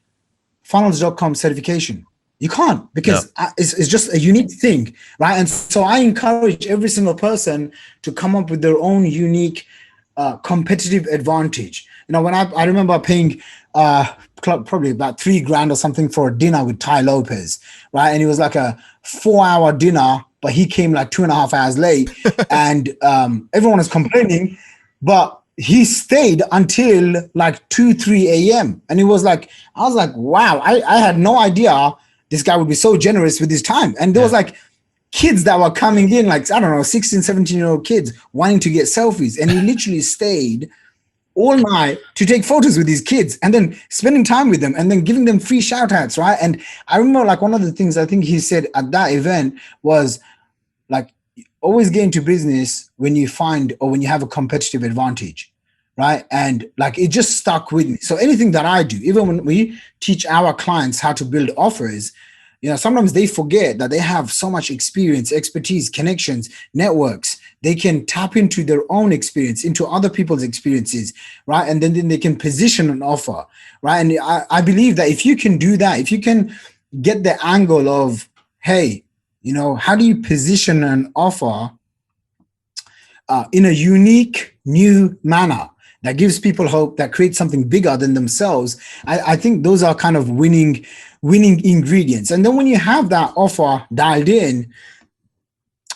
funnels.com certification? You can't, because it's just a unique thing, right? And so I encourage every single person to come up with their own unique competitive advantage. when I remember paying probably about $3,000 or something for a dinner with Ty Lopez, right? And it was like a 4-hour dinner, but he came like 2.5 hours late, and everyone was complaining, but he stayed until like 2-3 a.m. And it was like, I was like, wow, I had no idea this guy would be so generous with his time. And there was like kids that were coming in, like, I don't know, 16, 17-year-old kids wanting to get selfies. And he literally stayed all night to take photos with these kids and then spending time with them and then giving them free shout outs, right? And I remember like one of the things I think he said at that event was like, always get into business when you find or when you have a competitive advantage, right? And like it just stuck with me. So anything that I do, even when we teach our clients how to build offers, sometimes they forget that they have so much experience, expertise, connections, networks. They can tap into their own experience, into other people's experiences, right? And then they can position an offer, right? And I believe that if you can do that, if you can get the angle of, hey, how do you position an offer in a unique, new manner that gives people hope, that creates something bigger than themselves? I think those are kind of winning ingredients. And then when you have that offer dialed in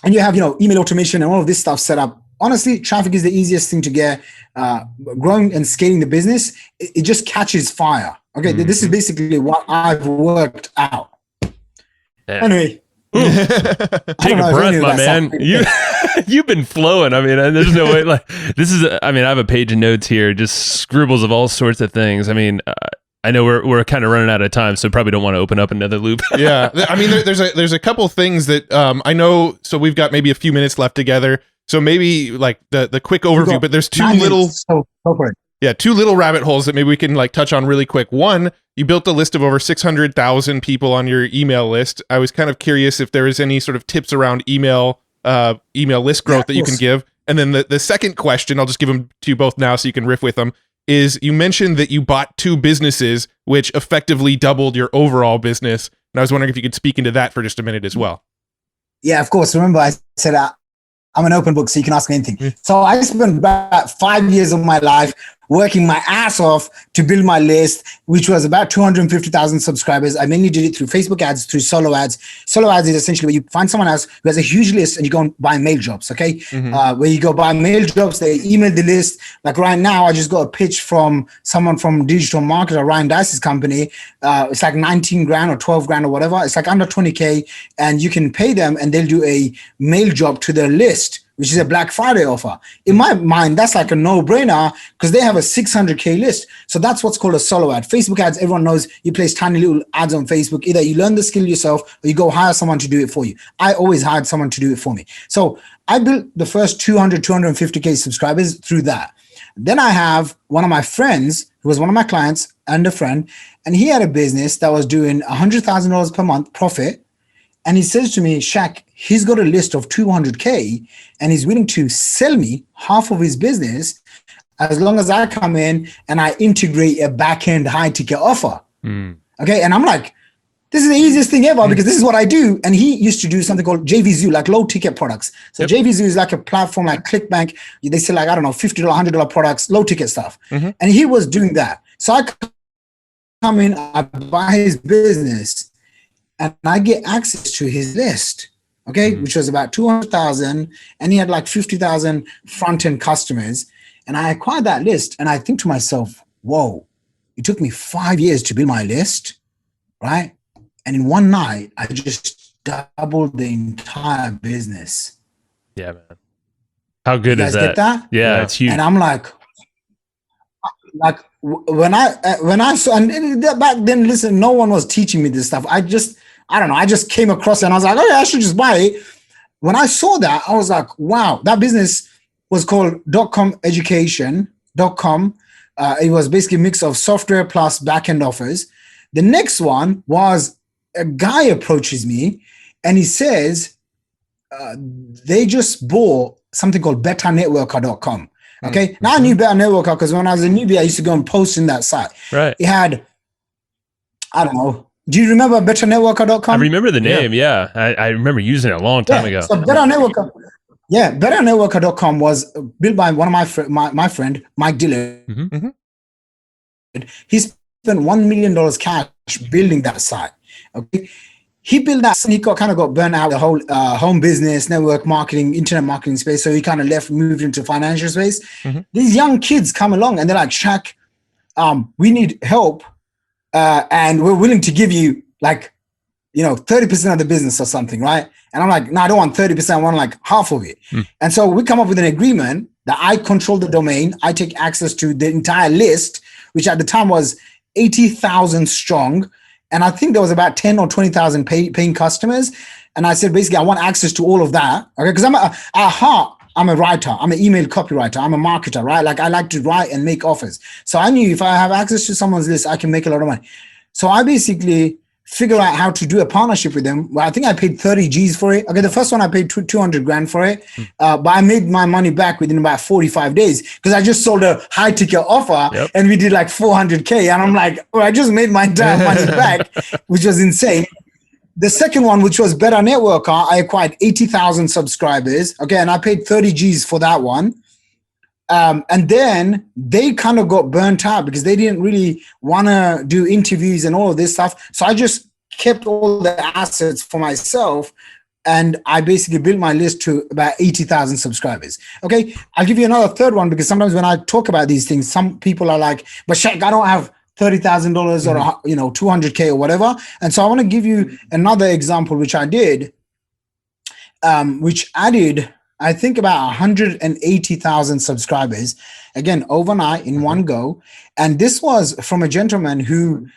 and you have, email automation and all of this stuff set up, honestly, traffic is the easiest thing to get. Growing and scaling the business, it just catches fire. Okay, This is basically what I've worked out. Yeah. Anyway. Take a breath, my man. You've been flowing. I mean, there's no way. Like this is. I have a page of notes here, just scribbles of all sorts of things. I mean, I know we're kind of running out of time, so probably don't want to open up another loop. Yeah, I mean, there's a couple things that I know. So we've got maybe a few minutes left together. So maybe like the quick overview, but there's two little. Yeah, two little rabbit holes that maybe we can like touch on really quick. One, you built a list of over 600,000 people on your email list. I was kind of curious if there is any sort of tips around email list growth that you can give. And then the second question, I'll just give them to you both now so you can riff with them, is you mentioned that you bought 2 businesses, which effectively doubled your overall business. And I was wondering if you could speak into that for just a minute as well. Yeah, of course. Remember, I said I'm an open book, so you can ask me anything. So I spent about 5 years of my life working my ass off to build my list, which was about 250,000 subscribers. I mainly did it through Facebook ads, through solo ads. Solo ads is essentially where you find someone else who has a huge list and you go and buy mail jobs, okay? Where you go buy mail jobs, they email the list. Like right now, I just got a pitch from someone from digital marketer, Ryan Dice's company. It's like 19 grand or 12 grand or whatever. It's like under 20K, and you can pay them and they'll do a mail job to their list, which is a Black Friday offer. In my mind, that's like a no-brainer because they have a 600K list. So that's what's called a solo ad. Facebook ads, everyone knows you place tiny little ads on Facebook. Either you learn the skill yourself or you go hire someone to do it for you. I always hired someone to do it for me. So I built the first 250K subscribers through that. Then I have one of my friends who was one of my clients and a friend, and he had a business that was doing $100,000 per month profit. And he says to me, Shaq, he's got a list of 200K and he's willing to sell me half of his business as long as I come in and I integrate a back-end high ticket offer. Okay. And I'm like, this is the easiest thing ever because this is what I do. And he used to do something called JVZoo, like low ticket products. So JVZoo is like a platform like ClickBank. They sell like, I don't know, $50, $100 products, low ticket stuff. And he was doing that. So I come in, I buy his business, and I get access to his list, okay, which was about 200,000, and he had like 50,000 front-end customers. And I acquired that list, and I think to myself, whoa, it took me 5 years to build my list, right? And in one night, I just doubled the entire business. Yeah, man. How good is that? Get that? Yeah, it's huge. And I'm like when I saw, and back then, listen, no one was teaching me this stuff. I don't know. I just came across it and I was like, oh, yeah, I should just buy it. When I saw that, I was like, wow, that business was called .com. It was basically a mix of software plus backend offers. The next one was a guy approaches me and he says, they just bought something called betternetworker.com. Okay. Now I knew Better Networker because when I was a newbie, I used to go and post in that site. Right. It had, I don't know. Do you remember betternetworker.com? I remember the name. Yeah. I remember using it a long time ago. So betternetworker.com was built by one of my friend, Mike Dillon. he spent $1 million cash building that site. Okay. He built that, and he kind of got burnt out the whole home business, network marketing, internet marketing space. So he kind of moved into financial space. These young kids come along and they're like, Shaq, we need help. And we're willing to give you 30% of the business or something, right? And I'm like, no, I don't want 30%. I want like half of it. And so we come up with an agreement that I control the domain. I take access to the entire list, which at the time was 80,000 strong. And I think there was about 10 or 20,000 paying customers. And I said, basically, I want access to all of that. Okay. Because at heart, I'm a writer. I'm an email copywriter. I'm a marketer, right? Like I like to write and make offers. So I knew if I have access to someone's list, I can make a lot of money. So I basically figure out how to do a partnership with them. Well, I think I paid 30 G's for it. Okay, the first one I paid 200 grand for it, but I made my money back within about 45 days because I just sold a high ticket offer and we did like 400K. And I'm like, oh, I just made my entire money back, which was insane. The second one, which was Better Networker, I acquired 80,000 subscribers. Okay, and I paid 30 G's for that one. And then they kind of got burnt out because they didn't really want to do interviews and all of this stuff. So I just kept all the assets for myself. And I basically built my list to about 80,000 subscribers. Okay. I'll give you another third one because sometimes when I talk about these things, some people are like, but Shaq, I don't have $30,000 or, 200K or whatever. And so I want to give you another example, which I did, which added, I think about 180,000 subscribers, again, overnight in one go. And this was from a gentleman who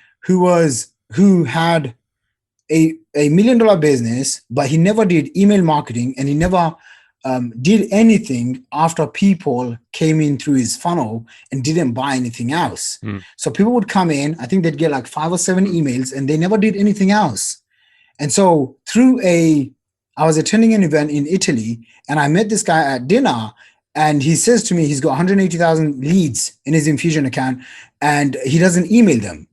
had a $1 million business, but he never did email marketing and he never did anything after people came in through his funnel and didn't buy anything else. So people would come in, I think they'd get like 5 or 7 emails and they never did anything else. And so I was attending an event in Italy and I met this guy at dinner and he says to me, he's got 180,000 leads in his Infusion account and he doesn't email them.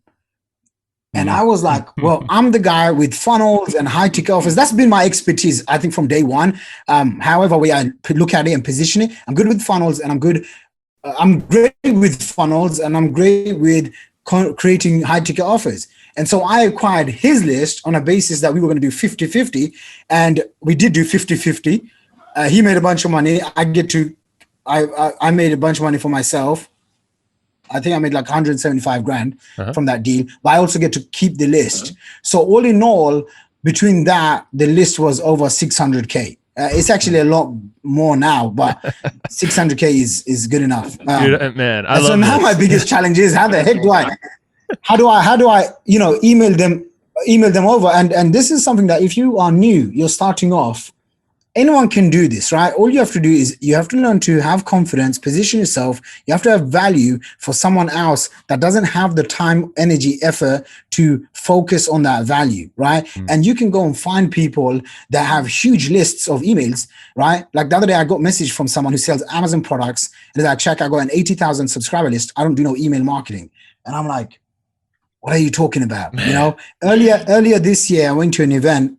And I was like, well, I'm the guy with funnels and high ticket offers. That's been my expertise, I think, from day one. However way I look at it and position it, I'm good with funnels and I'm great with funnels and I'm great with creating high ticket offers. And so I acquired his list on a basis that we were going to do 50-50. And we did do 50-50. He made a bunch of money. I made a bunch of money for myself. I think I made like 175 grand from that deal. But I also get to keep the list. So all in all, between that, the list was over 600K. It's actually a lot more now, but 600K is good enough. Dude, man, I love so now this. my biggest challenge is how do I email them over? And this is something that if you are new, you're starting off, anyone can do this, right? All you have to do is you have to learn to have confidence, position yourself. You have to have value for someone else that doesn't have the time, energy, effort to focus on that value, right? And you can go and find people that have huge lists of emails, right? Like the other day, I got a message from someone who sells Amazon products. And they're like, Check, I got an 80,000 subscriber list. I don't do no email marketing. And I'm like, what are you talking about? Earlier this year, I went to an event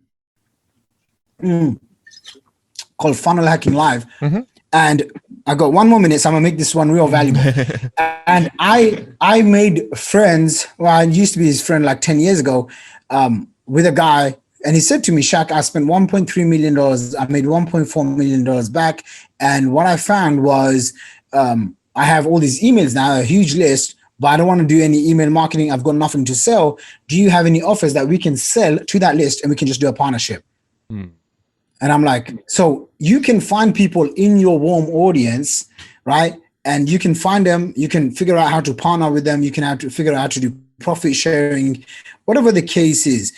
called Funnel Hacking Live. And I got 1 more minute, so I'm gonna make this one real valuable. And I made friends. Well, I used to be his friend like 10 years ago with a guy. And he said to me, Shaq, I spent $1.3 million. I made $1.4 million back. And what I found was I have all these emails now, a huge list, but I don't want to do any email marketing. I've got nothing to sell. Do you have any offers that we can sell to that list and we can just do a partnership? And I'm like, so you can find people in your warm audience, right? And you can find them, you can figure out how to partner with them. You can have to figure out how to do profit sharing, whatever the case is.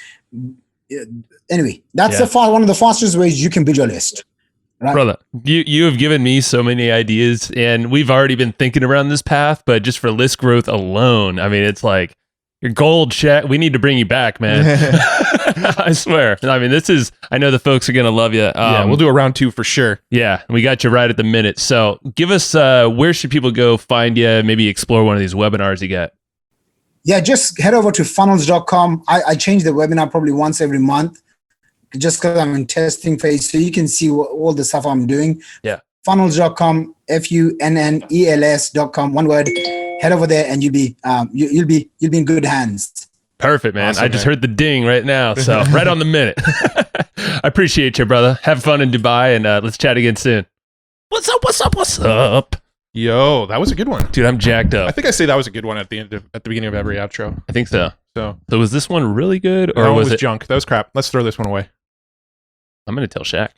Anyway, that's one of the fastest ways you can build your list. Right. Brother, you have given me so many ideas and we've already been thinking around this path, but just for list growth alone, I mean, it's like you're gold, Shaq. We need to bring you back, man. I swear. I mean, I know the folks are going to love you. Yeah, we'll do a round 2 for sure. Yeah, we got you right at the minute. So give us, where should people go find you, maybe explore one of these webinars you got? Yeah, just head over to funnels.com. I change the webinar probably once every month just because I'm in testing phase. So you can see all the stuff I'm doing. Yeah. Funnels.com, funnels.com, one word. head over there and you'll be in good hands. Perfect, man. Awesome, I just man. heard the ding right now, so right on the minute. I appreciate you, brother. Have fun in Dubai, and let's chat again soon. What's up? What's up? What's up? Yo, that was a good one. Dude, I'm jacked up. I think I say that was a good one at the beginning of every outro. I think so. So was this one really good, or that one was was it junk? That was crap. Let's throw this one away. I'm gonna tell Shaq.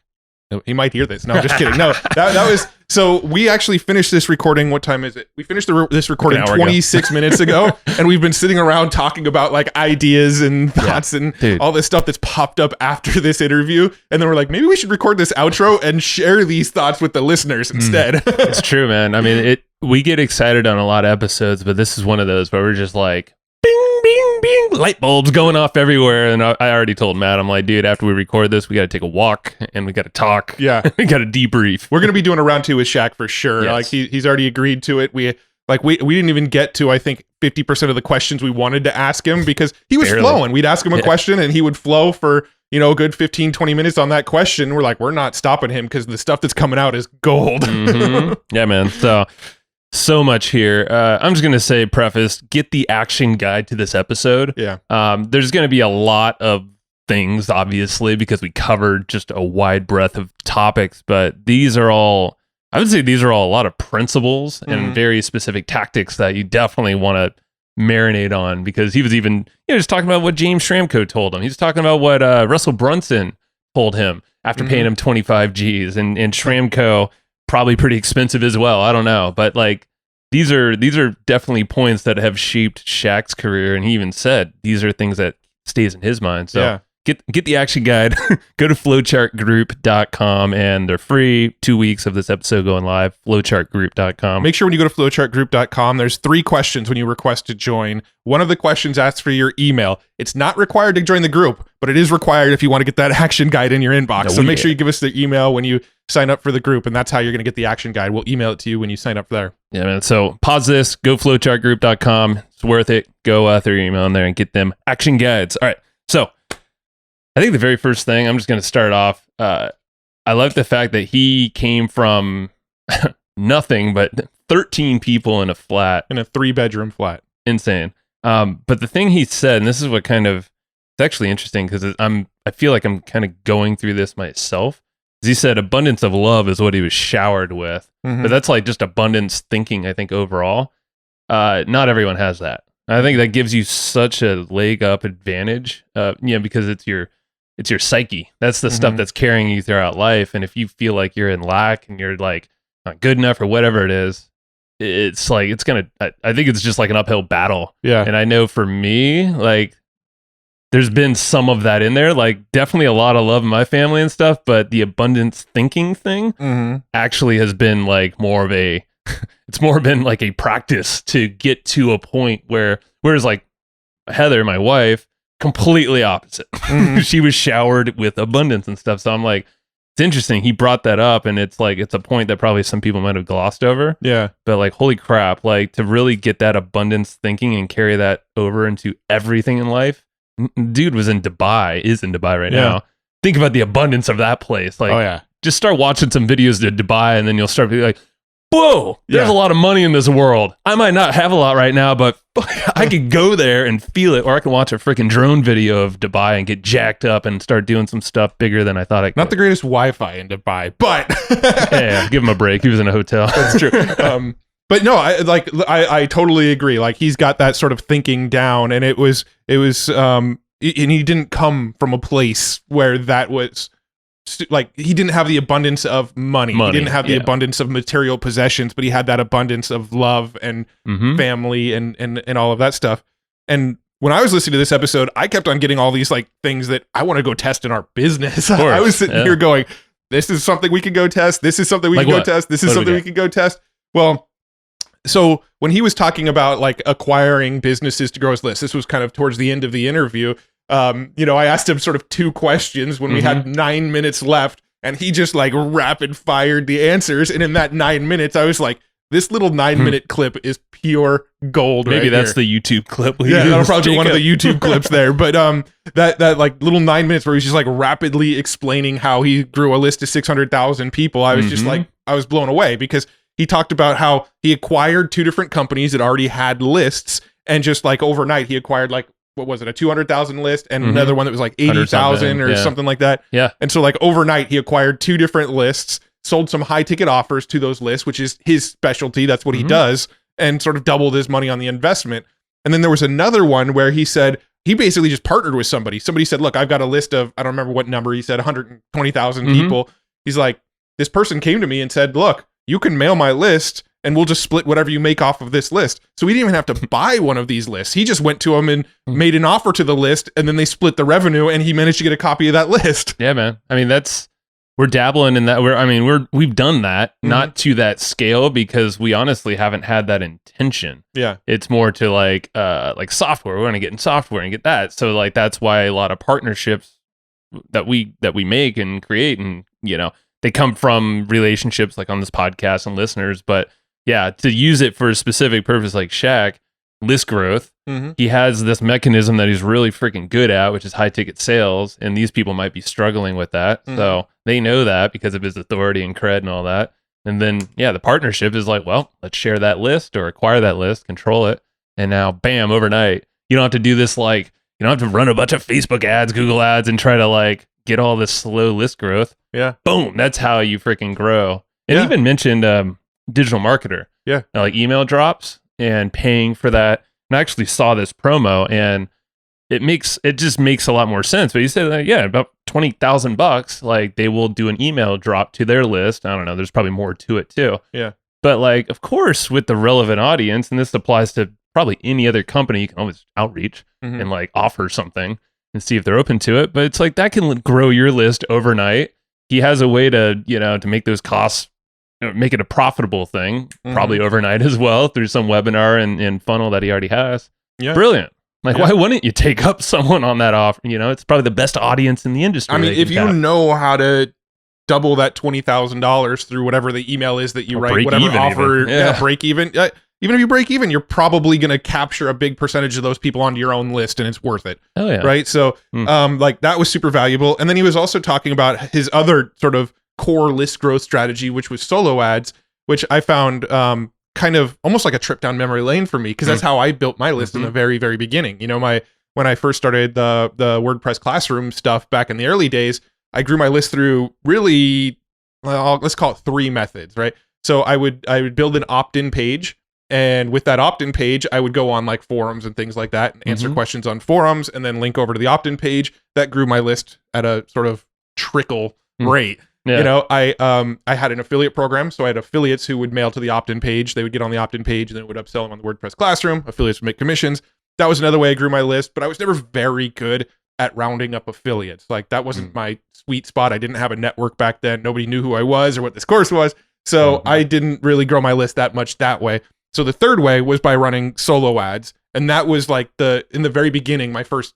He might hear this. No, just kidding. No, that was so. We actually finished this recording. What time is it? We finished this recording An hour 26 minutes ago, and we've been sitting around talking about like ideas and thoughts and dude. all this stuff that's popped up after this interview. And then we're like, maybe we should record this outro and share these thoughts with the listeners instead. It's true, man. I mean, we get excited on a lot of episodes, but this is one of those where we're just like, bing, bing, bing, light bulbs going off everywhere. And I already told Matt, I'm like, dude, after we record this, we got to take a walk and we got to talk. Yeah, we got to debrief. We're gonna be doing a round 2 with Shaq for sure. Yes. Like he's already agreed to it. We didn't even get to, I think, 50% of the questions we wanted to ask him because he was flowing. We'd ask him a question and he would flow for, a good 15, 20 minutes on that question. We're like, we're not stopping him because the stuff that's coming out is gold. Mm-hmm. Yeah, man. So much here. I'm just going to say, preface, get the action guide to this episode. Yeah. There's going to be a lot of things, obviously, because we covered just a wide breadth of topics, but I would say these are all a lot of principles and very specific tactics that you definitely want to marinate on, because he was even, just talking about what James Schramko told him. He's talking about what Russell Brunson told him after paying him 25 G's, and Schramko probably pretty expensive as well. I don't know, but like these are definitely points that have shaped Shaq's career, and he even said these are things that stays in his mind. So yeah. Get the action guide. Go to flowchartgroup.com, and they're free. 2 weeks of this episode going live. Flowchartgroup.com. Make sure when you go to flowchartgroup.com, there's 3 questions when you request to join. One of the questions asks for your email. It's not required to join the group, but it is required if you want to get that action guide in your inbox. So make sure you give us the email when you sign up for the group, and that's how you're going to get the action guide. We'll email it to you when you sign up there. Yeah, man. So pause this. Go flowchartgroup.com. It's worth it. Go through your email in there and get them action guides. All right. So I think the very first thing, I'm just going to start off. I love the fact that he came from nothing but 13 people in a flat. In a 3-bedroom flat. Insane. But the thing he said, and this is what it's actually interesting because I feel like I'm kind of going through this myself. He said abundance of love is what he was showered with. But that's like just abundance thinking, I think, overall. Not everyone has that. I think that gives you such a leg up advantage, because it's your psyche. That's the stuff that's carrying you throughout life. And if you feel like you're in lack and you're like not good enough or whatever it is, it's like, I think it's just like an uphill battle. Yeah. And I know for me, like there's been some of that in there, like definitely a lot of love in my family and stuff, but the abundance thinking thing actually has been like it's more been like a practice to get to a point whereas like Heather, my wife, completely opposite. She was showered with abundance and stuff. So I'm like, it's interesting. He brought that up, and it's like, it's a point that probably some people might have glossed over. Yeah. But like, holy crap, like to really get that abundance thinking and carry that over into everything in life. Dude is in Dubai right now. Think about the abundance of that place. Like, just start watching some videos to Dubai, and then you'll start being like, whoa, there's a lot of money in this world. I might not have a lot right now, but I could go there and feel it, or I can watch a freaking drone video of Dubai and get jacked up and start doing some stuff bigger than I thought I could. Not the greatest Wi-Fi in Dubai, but yeah, give him a break. He was in a hotel. That's true. But no, I totally agree. Like he's got that sort of thinking down, and it was, and he didn't come from a place where that was. Like he didn't have the abundance of money. He didn't have the abundance of material possessions, but he had that abundance of love and family and all of that stuff. And when I was listening to this episode, I kept on getting all these like things that I want to go test in our business. I was sitting here going, this is something we can go test. This is something we can go test. This is something we can go test. Well, so when he was talking about like acquiring businesses to grow his list, this was kind of towards the end of the interview. I asked him sort of 2 questions when we had 9 minutes left, and he just like rapid fired the answers. And in that 9 minutes, I was like, this little 9-minute clip is pure gold. Maybe right that's here. the YouTube clip. That'll probably be one of the YouTube clips there. But that like little 9 minutes where he's just like rapidly explaining how he grew a list of 600,000 people. I was just like, I was blown away because he talked about how he acquired 2 different companies that already had lists, and just like overnight he acquired like, what was it, a 200,000 list and another one that was like 80,000 or something like that. Yeah. And so like overnight he acquired 2 different lists, sold some high ticket offers to those lists, which is his specialty. That's what he does, and sort of doubled his money on the investment. And then there was another one where he said he basically just partnered with somebody. Somebody said, look, I've got a list of, I don't remember what number he said, 120,000 people. He's like, this person came to me and said, look, you can mail my list and we'll just split whatever you make off of this list. So we didn't even have to buy one of these lists. He just went to him and made an offer to the list, and then they split the revenue, and he managed to get a copy of that list. Yeah, man. I mean, we're dabbling in that. We've done that, not to that scale, because we honestly haven't had that intention. Yeah. It's more to like software. We want to get in software and get that. So like, that's why a lot of partnerships that we make and create, and, you know, they come from relationships like on this podcast and listeners. But yeah, to use it for a specific purpose, like Shaq, list growth, he has this mechanism that he's really freaking good at, which is high ticket sales. And these people might be struggling with that. So they know that because of his authority and cred and all that. And then, yeah, the partnership is like, well, let's share that list or acquire that list, control it. And now, bam, overnight, you don't have to do this, like, you don't have to run a bunch of Facebook ads, Google ads, and try to like get all this slow list growth. Yeah. Boom. That's how you freaking grow. And even mentioned digital marketer. Yeah. Like email drops and paying for that. And I actually saw this promo, and it just makes a lot more sense. But you said like, yeah, about $20,000, like they will do an email drop to their list. I don't know. There's probably more to it too. Yeah. But like, of course, with the relevant audience, and this applies to probably any other company, you can always outreach and like offer something and see if they're open to it. But it's like that can grow your list overnight. He has a way to, you know, to make those costs, make it a profitable thing, probably overnight as well, through some webinar and funnel that he already has. Yeah. Brilliant. Like, why wouldn't you take up someone on that offer? You know, it's probably the best audience in the industry. I mean, if you know how to double that $20,000 through whatever the email is that you write, whatever offer, break even. Even if you break even, you're probably going to capture a big percentage of those people onto your own list, and it's worth it. Oh yeah. Right. So, like that was super valuable. And then he was also talking about his other sort of core list growth strategy, which was solo ads, which I found kind of almost like a trip down memory lane for me, because that's how I built my list in the very, very beginning. You know, when I first started the WordPress classroom stuff back in the early days, I grew my list through really, well, let's call it 3 methods, right? So I would build an opt-in page. And with that opt-in page, I would go on like forums and things like that and answer questions on forums, and then link over to the opt-in page. That grew my list at a sort of trickle rate. Yeah. You know, I had an affiliate program, so I had affiliates who would mail to the opt-in page. They would get on the opt-in page, and then it would upsell them on the WordPress classroom. Affiliates would make commissions. That was another way I grew my list, but I was never very good at rounding up affiliates. Like that wasn't my sweet spot. I didn't have a network back then. Nobody knew who I was or what this course was. So I didn't really grow my list that much that way. So the third way was by running solo ads. And that was like in the very beginning, my first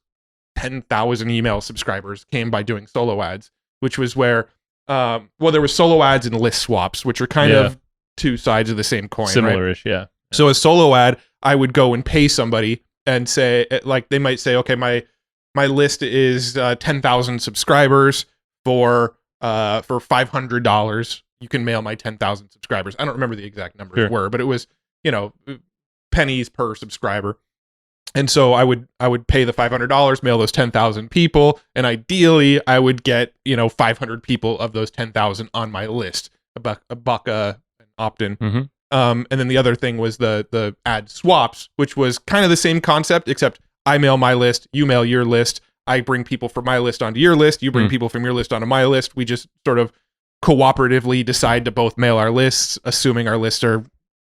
10,000 email subscribers came by doing solo ads, which was where, there was solo ads and list swaps, which are kind of 2 sides of the same coin. Similar-ish, right? Yeah. So a solo ad, I would go and pay somebody and say, like, they might say, okay, my list is 10,000 subscribers for $500. You can mail my 10,000 subscribers. I don't remember the exact numbers were, but it was, you know, pennies per subscriber. And so I would pay the $500, mail those 10,000 people, and ideally I would get, you know, 500 people of those 10,000 on my list, a buck an opt-in. And then the other thing was the ad swaps, which was kind of the same concept, except I mail my list, you mail your list, I bring people from my list onto your list, you bring people from your list onto my list. We just sort of cooperatively decide to both mail our lists, assuming our lists are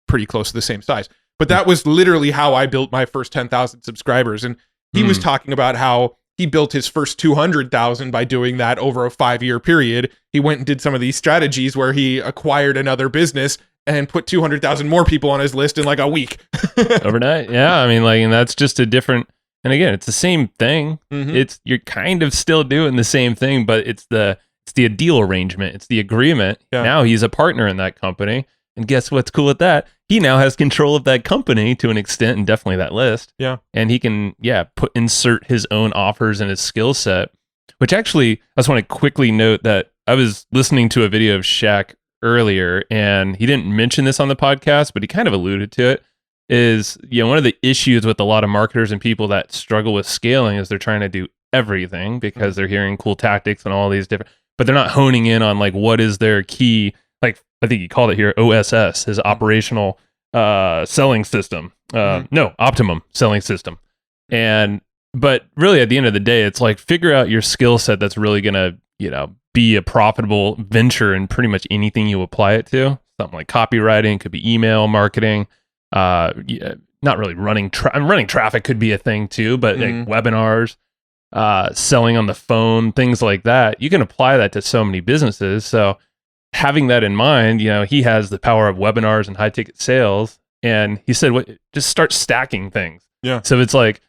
pretty close to the same size. But that was literally how I built my first 10,000 subscribers. And he was talking about how he built his first 200,000 by doing that over a 5-year period. He went and did some of these strategies where he acquired another business and put 200,000 more people on his list in like a week. Overnight. Yeah. I mean, like, and that's just a different, and again, it's the same thing. You're kind of still doing the same thing, but it's the deal arrangement. It's the agreement. Yeah. Now he's a partner in that company. And guess what's cool with that? He now has control of that company to an extent, and definitely that list. Yeah. And he can, insert his own offers and his skill set, which actually, I just want to quickly note that I was listening to a video of Shaq earlier, and he didn't mention this on the podcast, but he kind of alluded to it, is, one of the issues with a lot of marketers and people that struggle with scaling is they're trying to do everything because they're hearing cool tactics and all these different, but they're not honing in on like what is their key, like I think you called it here, OSS, his operational selling system. No, Optimum selling system. But really at the end of the day, it's like figure out your skill set that's really going to, be a profitable venture in pretty much anything you apply it to. Something like copywriting, could be email marketing, not really running traffic could be a thing too, but like webinars, selling on the phone, things like that. You can apply that to so many businesses. So having that in mind, he has the power of webinars and high ticket sales. And he said, just start stacking things. Yeah. So it's like,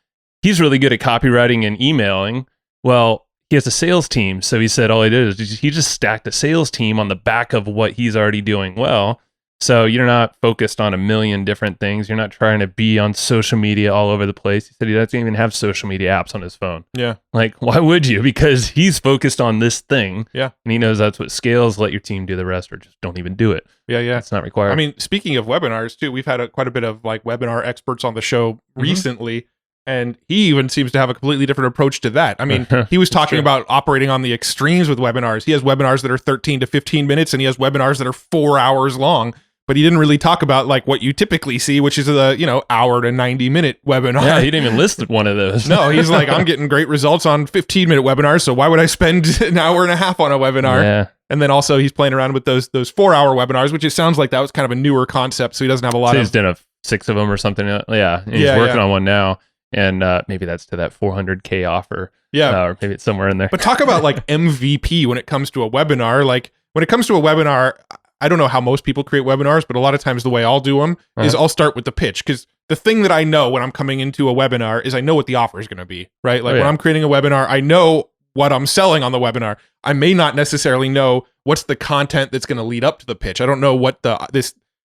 he's really good at copywriting and emailing. Well, he has a sales team. So he said all he did is he just stacked a sales team on the back of what he's already doing well. So you're not focused on a million different things. You're not trying to be on social media all over the place. He said he doesn't even have social media apps on his phone. Yeah. Like, why would you? Because he's focused on this thing. Yeah. And he knows that's what scales. Let your team do the rest, or just don't even do it. Yeah. Yeah. It's not required. I mean, speaking of webinars too, we've had quite a bit of like webinar experts on the show recently. And he even seems to have a completely different approach to that. I mean, he was talking about operating on the extremes with webinars. He has webinars that are 13 to 15 minutes, and he has webinars that are 4 hours long. But he didn't really talk about like what you typically see, which is a hour to 90-minute webinar. Yeah, he didn't even list one of those. No, he's like, I'm getting great results on 15-minute webinars, so why would I spend an hour and a half on a webinar? Yeah. And then also he's playing around with those 4-hour webinars, which it sounds like that was kind of a newer concept, so he doesn't have a lot He's done 6 of them or something. Yeah, and he's working on one now. And maybe that's to that 400K offer. Yeah. Or maybe it's somewhere in there. But talk about like MVP when it comes to a webinar. Like when it comes to a webinar, I don't know how most people create webinars, but a lot of times the way I'll do them is I'll start with the pitch. Because the thing that I know when I'm coming into a webinar is I know what the offer is going to be, right? Like when I'm creating a webinar, I know what I'm selling on the webinar. I may not necessarily know what's the content that's going to lead up to the pitch. I don't know what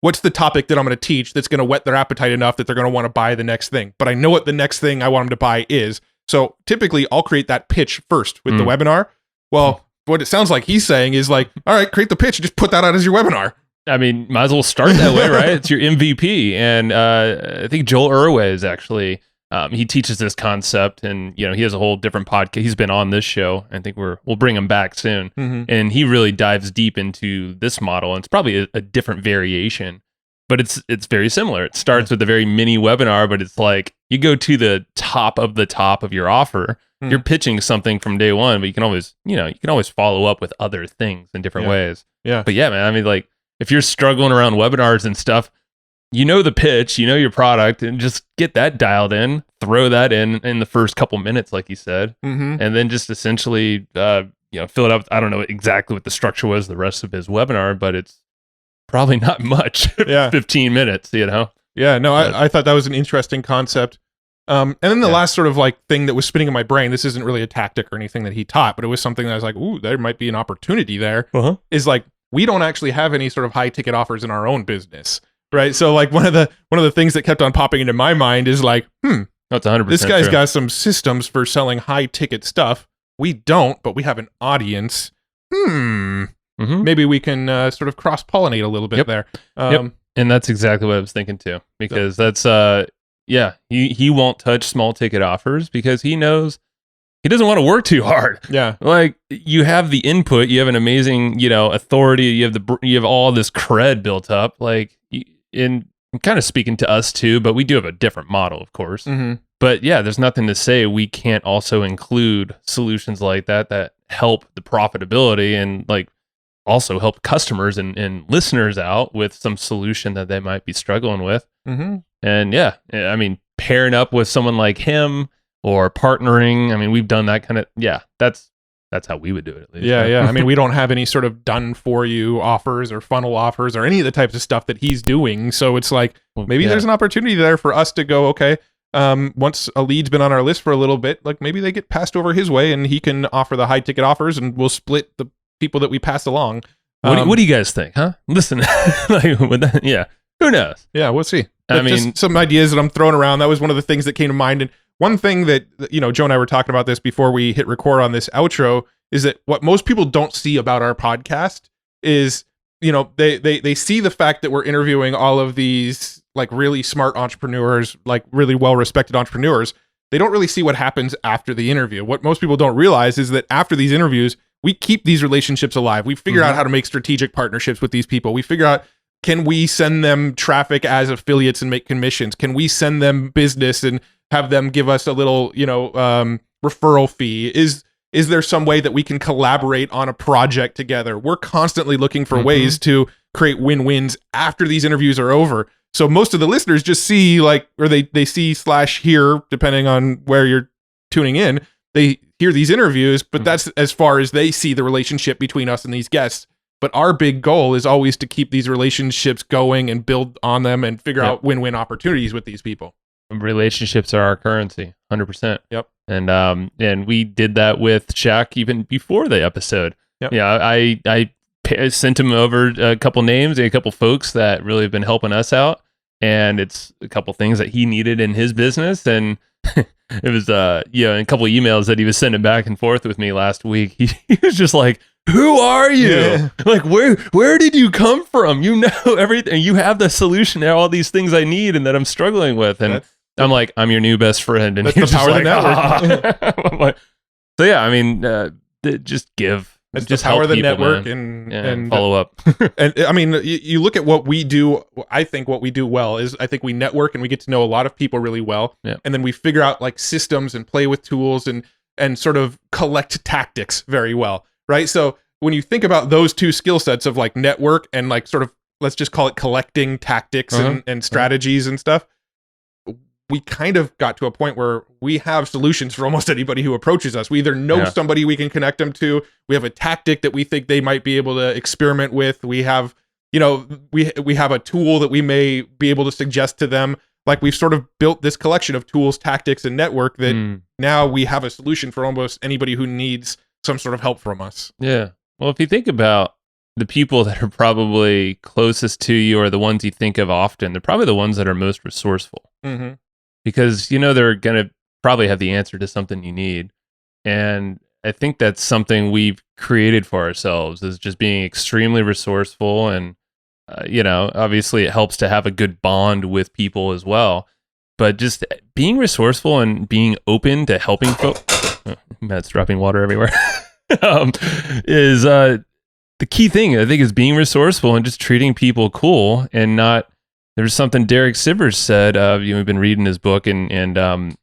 what's the topic that I'm going to teach that's going to whet their appetite enough that they're going to want to buy the next thing. But I know what the next thing I want them to buy is. So typically I'll create that pitch first with the webinar. Well, what it sounds like he's saying is like, all right, create the pitch and just put that out as your webinar. I mean, might as well start that way, right? It's your MVP. And I think Joel Urway is actually, he teaches this concept, and he has a whole different podcast. He's been on this show. I think we'll bring him back soon. And he really dives deep into this model. And it's probably a different variation, but it's very similar. It starts with a very mini webinar, but it's like you go to the top of your offer. You're pitching something from day one, but you can always follow up with other things in different ways. Yeah. But yeah, man, I mean, like if you're struggling around webinars and stuff, the pitch, your product, and just get that dialed in, throw that in the first couple minutes, like you said, and then just essentially, fill it up. I don't know exactly what the structure was the rest of his webinar, but it's probably not much. 15 minutes, Yeah, no, I thought that was an interesting concept. And then the last sort of like thing that was spinning in my brain, this isn't really a tactic or anything that he taught, but it was something that I was like, ooh, there might be an opportunity there. Is like, we don't actually have any sort of high ticket offers in our own business. Right. So like one of the things that kept on popping into my mind is like, that's 100%. This guy's true. got some systems for selling high ticket stuff. We don't, but we have an audience. Maybe we can sort of cross pollinate a little bit there. And that's exactly what I was thinking too, because that's he won't touch small ticket offers because he knows he doesn't want to work too hard. Yeah. Like you have the input, you have an amazing, authority, you have all this cred built up. Like I'm kind of speaking to us too, but we do have a different model, of course. But yeah, there's nothing to say we can't also include solutions like that help the profitability and like also help customers and listeners out with some solution that they might be struggling with. And yeah, I mean, pairing up with someone like him or partnering. I mean, we've done that kind of, that's how we would do it at least. Yeah. I mean, we don't have any sort of done for you offers or funnel offers or any of the types of stuff that he's doing. So it's like, maybe there's an opportunity there for us to go, okay, once a lead's been on our list for a little bit, like maybe they get passed over his way and he can offer the high ticket offers and we'll split the people that we pass along. What do you guys think, huh? Listen, who knows? Yeah, we'll see. But I mean, just some ideas that I'm throwing around. That was one of the things that came to mind. And one thing that, Joe and I were talking about this before we hit record on this outro is that what most people don't see about our podcast is they see the fact that we're interviewing all of these like really smart entrepreneurs, like really well-respected entrepreneurs. They don't really see what happens after the interview. What most people don't realize is that after these interviews, we keep these relationships alive. We figure out how to make strategic partnerships with these people. We figure out, can we send them traffic as affiliates and make commissions? Can we send them business and have them give us a little, referral fee? Is there some way that we can collaborate on a project together? We're constantly looking for ways to create win-wins after these interviews are over. So most of the listeners just see they see /hear, depending on where you're tuning in, they hear these interviews, but that's as far as they see the relationship between us and these guests. But our big goal is always to keep these relationships going and build on them and figure out win-win opportunities with these people. Relationships are our currency, 100%. Yep. And we did that with Shaq even before the episode. Yep. Yeah, I sent him over a couple names, a couple folks that really have been helping us out, and it's a couple things that he needed in his business. And it was a couple of emails that he was sending back and forth with me last week. He was just like, "Who are you? Yeah. Like, where did you come from? You know everything. You have the solution to all these things I need and that I'm struggling with." And I'm like, "I'm your new best friend." And that's the power of the network. I'm like, so yeah, I mean, just give. It's just the power of the people, network and follow up. And I mean, you look at what we do. I think what we do well is I think we network and we get to know a lot of people really well. Yeah. And then we figure out like systems and play with tools and sort of collect tactics very well. Right. So when you think about those two skill sets of like network and like sort of, let's just call it collecting tactics and strategies and stuff, we kind of got to a point where we have solutions for almost anybody who approaches us. We either know somebody we can connect them to. We have a tactic that we think they might be able to experiment with. We have, we have a tool that we may be able to suggest to them. Like we've sort of built this collection of tools, tactics, and network that now we have a solution for almost anybody who needs some sort of help from us. Yeah. Well, if you think about the people that are probably closest to you or the ones you think of often, they're probably the ones that are most resourceful. Mm-hmm. Because they're going to probably have the answer to something you need. And I think that's something we've created for ourselves, is just being extremely resourceful. And, obviously it helps to have a good bond with people as well. But just being resourceful and being open to helping folks, Matt's dropping water everywhere, is the key thing, I think, is being resourceful and just treating people cool and not. There's something Derek Sivers said. We've been reading his book, and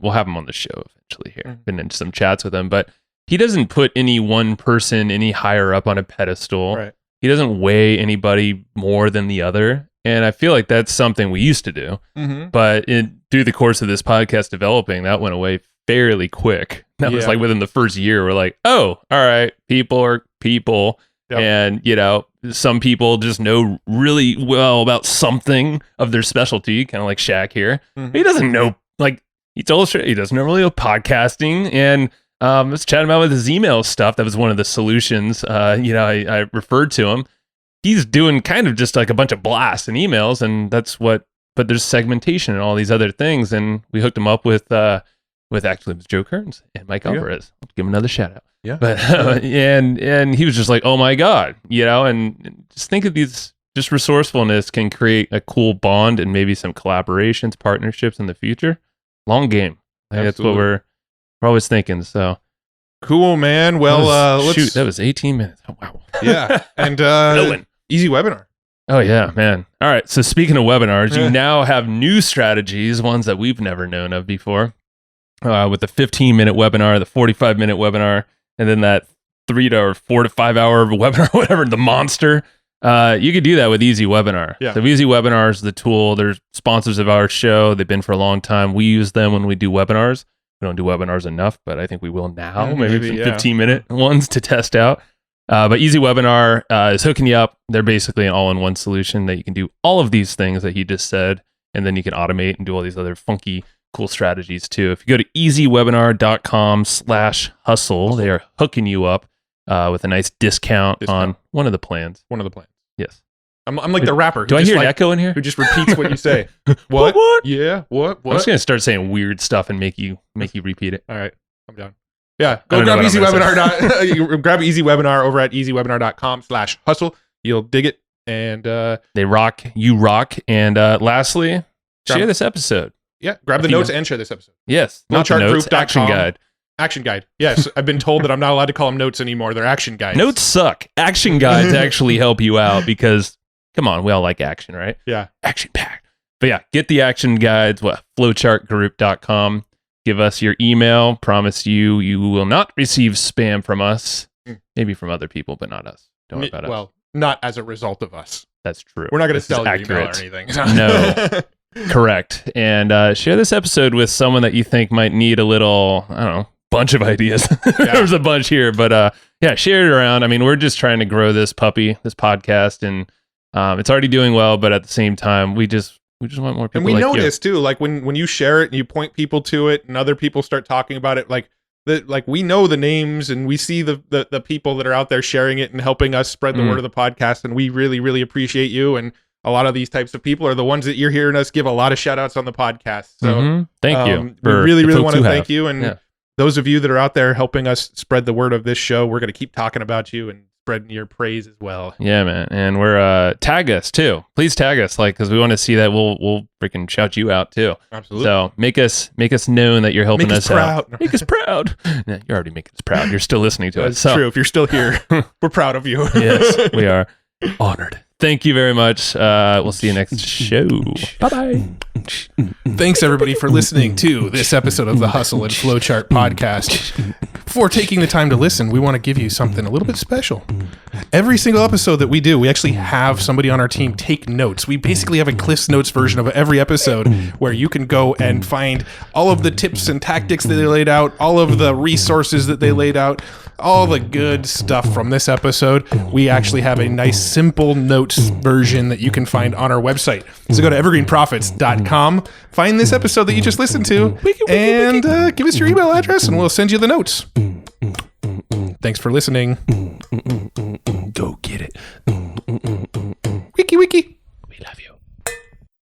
we'll have him on the show eventually here. Been in some chats with him, but he doesn't put any one person any higher up on a pedestal. Right. He doesn't weigh anybody more than the other. And I feel like that's something we used to do. Mm-hmm. But through the course of this podcast developing, that went away fairly quick. That was like within the first year, we're like, oh, all right, people are people. Yep. And, some people just know really well about something of their specialty, kind of like Shaq here. Mm-hmm. He doesn't know, he told us he doesn't know really know podcasting. And I was chatting about with his email stuff. That was one of the solutions. I referred to him. He's doing kind of just like a bunch of blasts and emails, and that's what, but there's segmentation and all these other things. And we hooked him up with actually it was Joe Kearns and Mike Alvarez. I'll give him another shout out. Yeah. But and he was just like, oh my God, and just think of these, just resourcefulness can create a cool bond and maybe some collaborations, partnerships in the future. Long game. That's what we're always thinking. So cool, man. Well, that was 18 minutes. Oh, wow. Yeah. And easy webinar. Oh yeah, man. All right. So speaking of webinars, you now have new strategies, ones that we've never known of before. With the 15-minute webinar, the 45-minute webinar, and then that 3 to 4 to 5 hour webinar, whatever, the monster. You could do that with Easy Webinar. Yeah. So Easy Webinar is the tool. They're sponsors of our show. They've been for a long time. We use them when we do webinars. We don't do webinars enough, but I think we will now. Maybe some 15-minute ones to test out. But Easy Webinar is hooking you up. They're basically an all-in-one solution that you can do all of these things that he just said, and then you can automate and do all these other funky, cool strategies too. If you go to easywebinar.com/hustle, they are hooking you up with a nice discount on one of the plans. One of the plans. Yes. I'm like the rapper. Do I hear an echo in here? Who just repeats what you say? What? Yeah. What? I'm just gonna start saying weird stuff and make you repeat it. All right. I'm down. Yeah. Go grab Easy Webinar. Grab Easy Webinar over at easywebinar.com/hustle. You'll dig it. And they rock, you rock. And lastly, share this episode. Yeah, grab the notes and share this episode. Yes, not the notes, action guide. Action guide. Yes, I've been told that I'm not allowed to call them notes anymore. They're action guides. Notes suck. Action guides actually help you out because, come on, we all like action, right? Yeah. Action packed. But yeah, get the action guides, flowchartgroup.com. Give us your email. Promise you will not receive spam from us. Maybe from other people, but not us. Don't worry about us. Well, not as a result of us. That's true. We're not going to sell your email or anything. No. Correct. And share this episode with someone that you think might need a little, I don't know, bunch of ideas. There's a bunch here, but yeah, share it around. I mean, we're just trying to grow this podcast, and it's already doing well, but at the same time, we just want more people. And we like notice too, like when you share it and you point people to it, and other people start talking about it, like we know the names and we see the people that are out there sharing it and helping us spread the word of the podcast, and we really, really appreciate you. And a lot of these types of people are the ones that you're hearing us give a lot of shout outs on the podcast. So thank you. We really, really want to thank you. And those of you that are out there helping us spread the word of this show, we're going to keep talking about you and spreading your praise as well. Yeah, man. And we're tag us too. Please tag us, because we want to see that. We'll freaking shout you out too. Absolutely. So make us known that you're helping us proud. out. Make us proud. Yeah, you're already making us proud. You're still listening to us. That's true. If you're still here, we're proud of you. Yes, we are honored. Thank you very much. We'll see you next show. Bye-bye. Thanks, everybody, for listening to this episode of the Hustle and Flowchart podcast. Before taking the time to listen, we want to give you something a little bit special. Every single episode that we do, we actually have somebody on our team take notes. We basically have a Cliff's Notes version of every episode where you can go and find all of the tips and tactics that they laid out, all of the resources that they laid out, all the good stuff from this episode. We actually have a nice, simple notes version that you can find on our website. So go to evergreenprofits.com, find this episode that you just listened to, and give us your email address, and we'll send you the notes. Thanks for listening.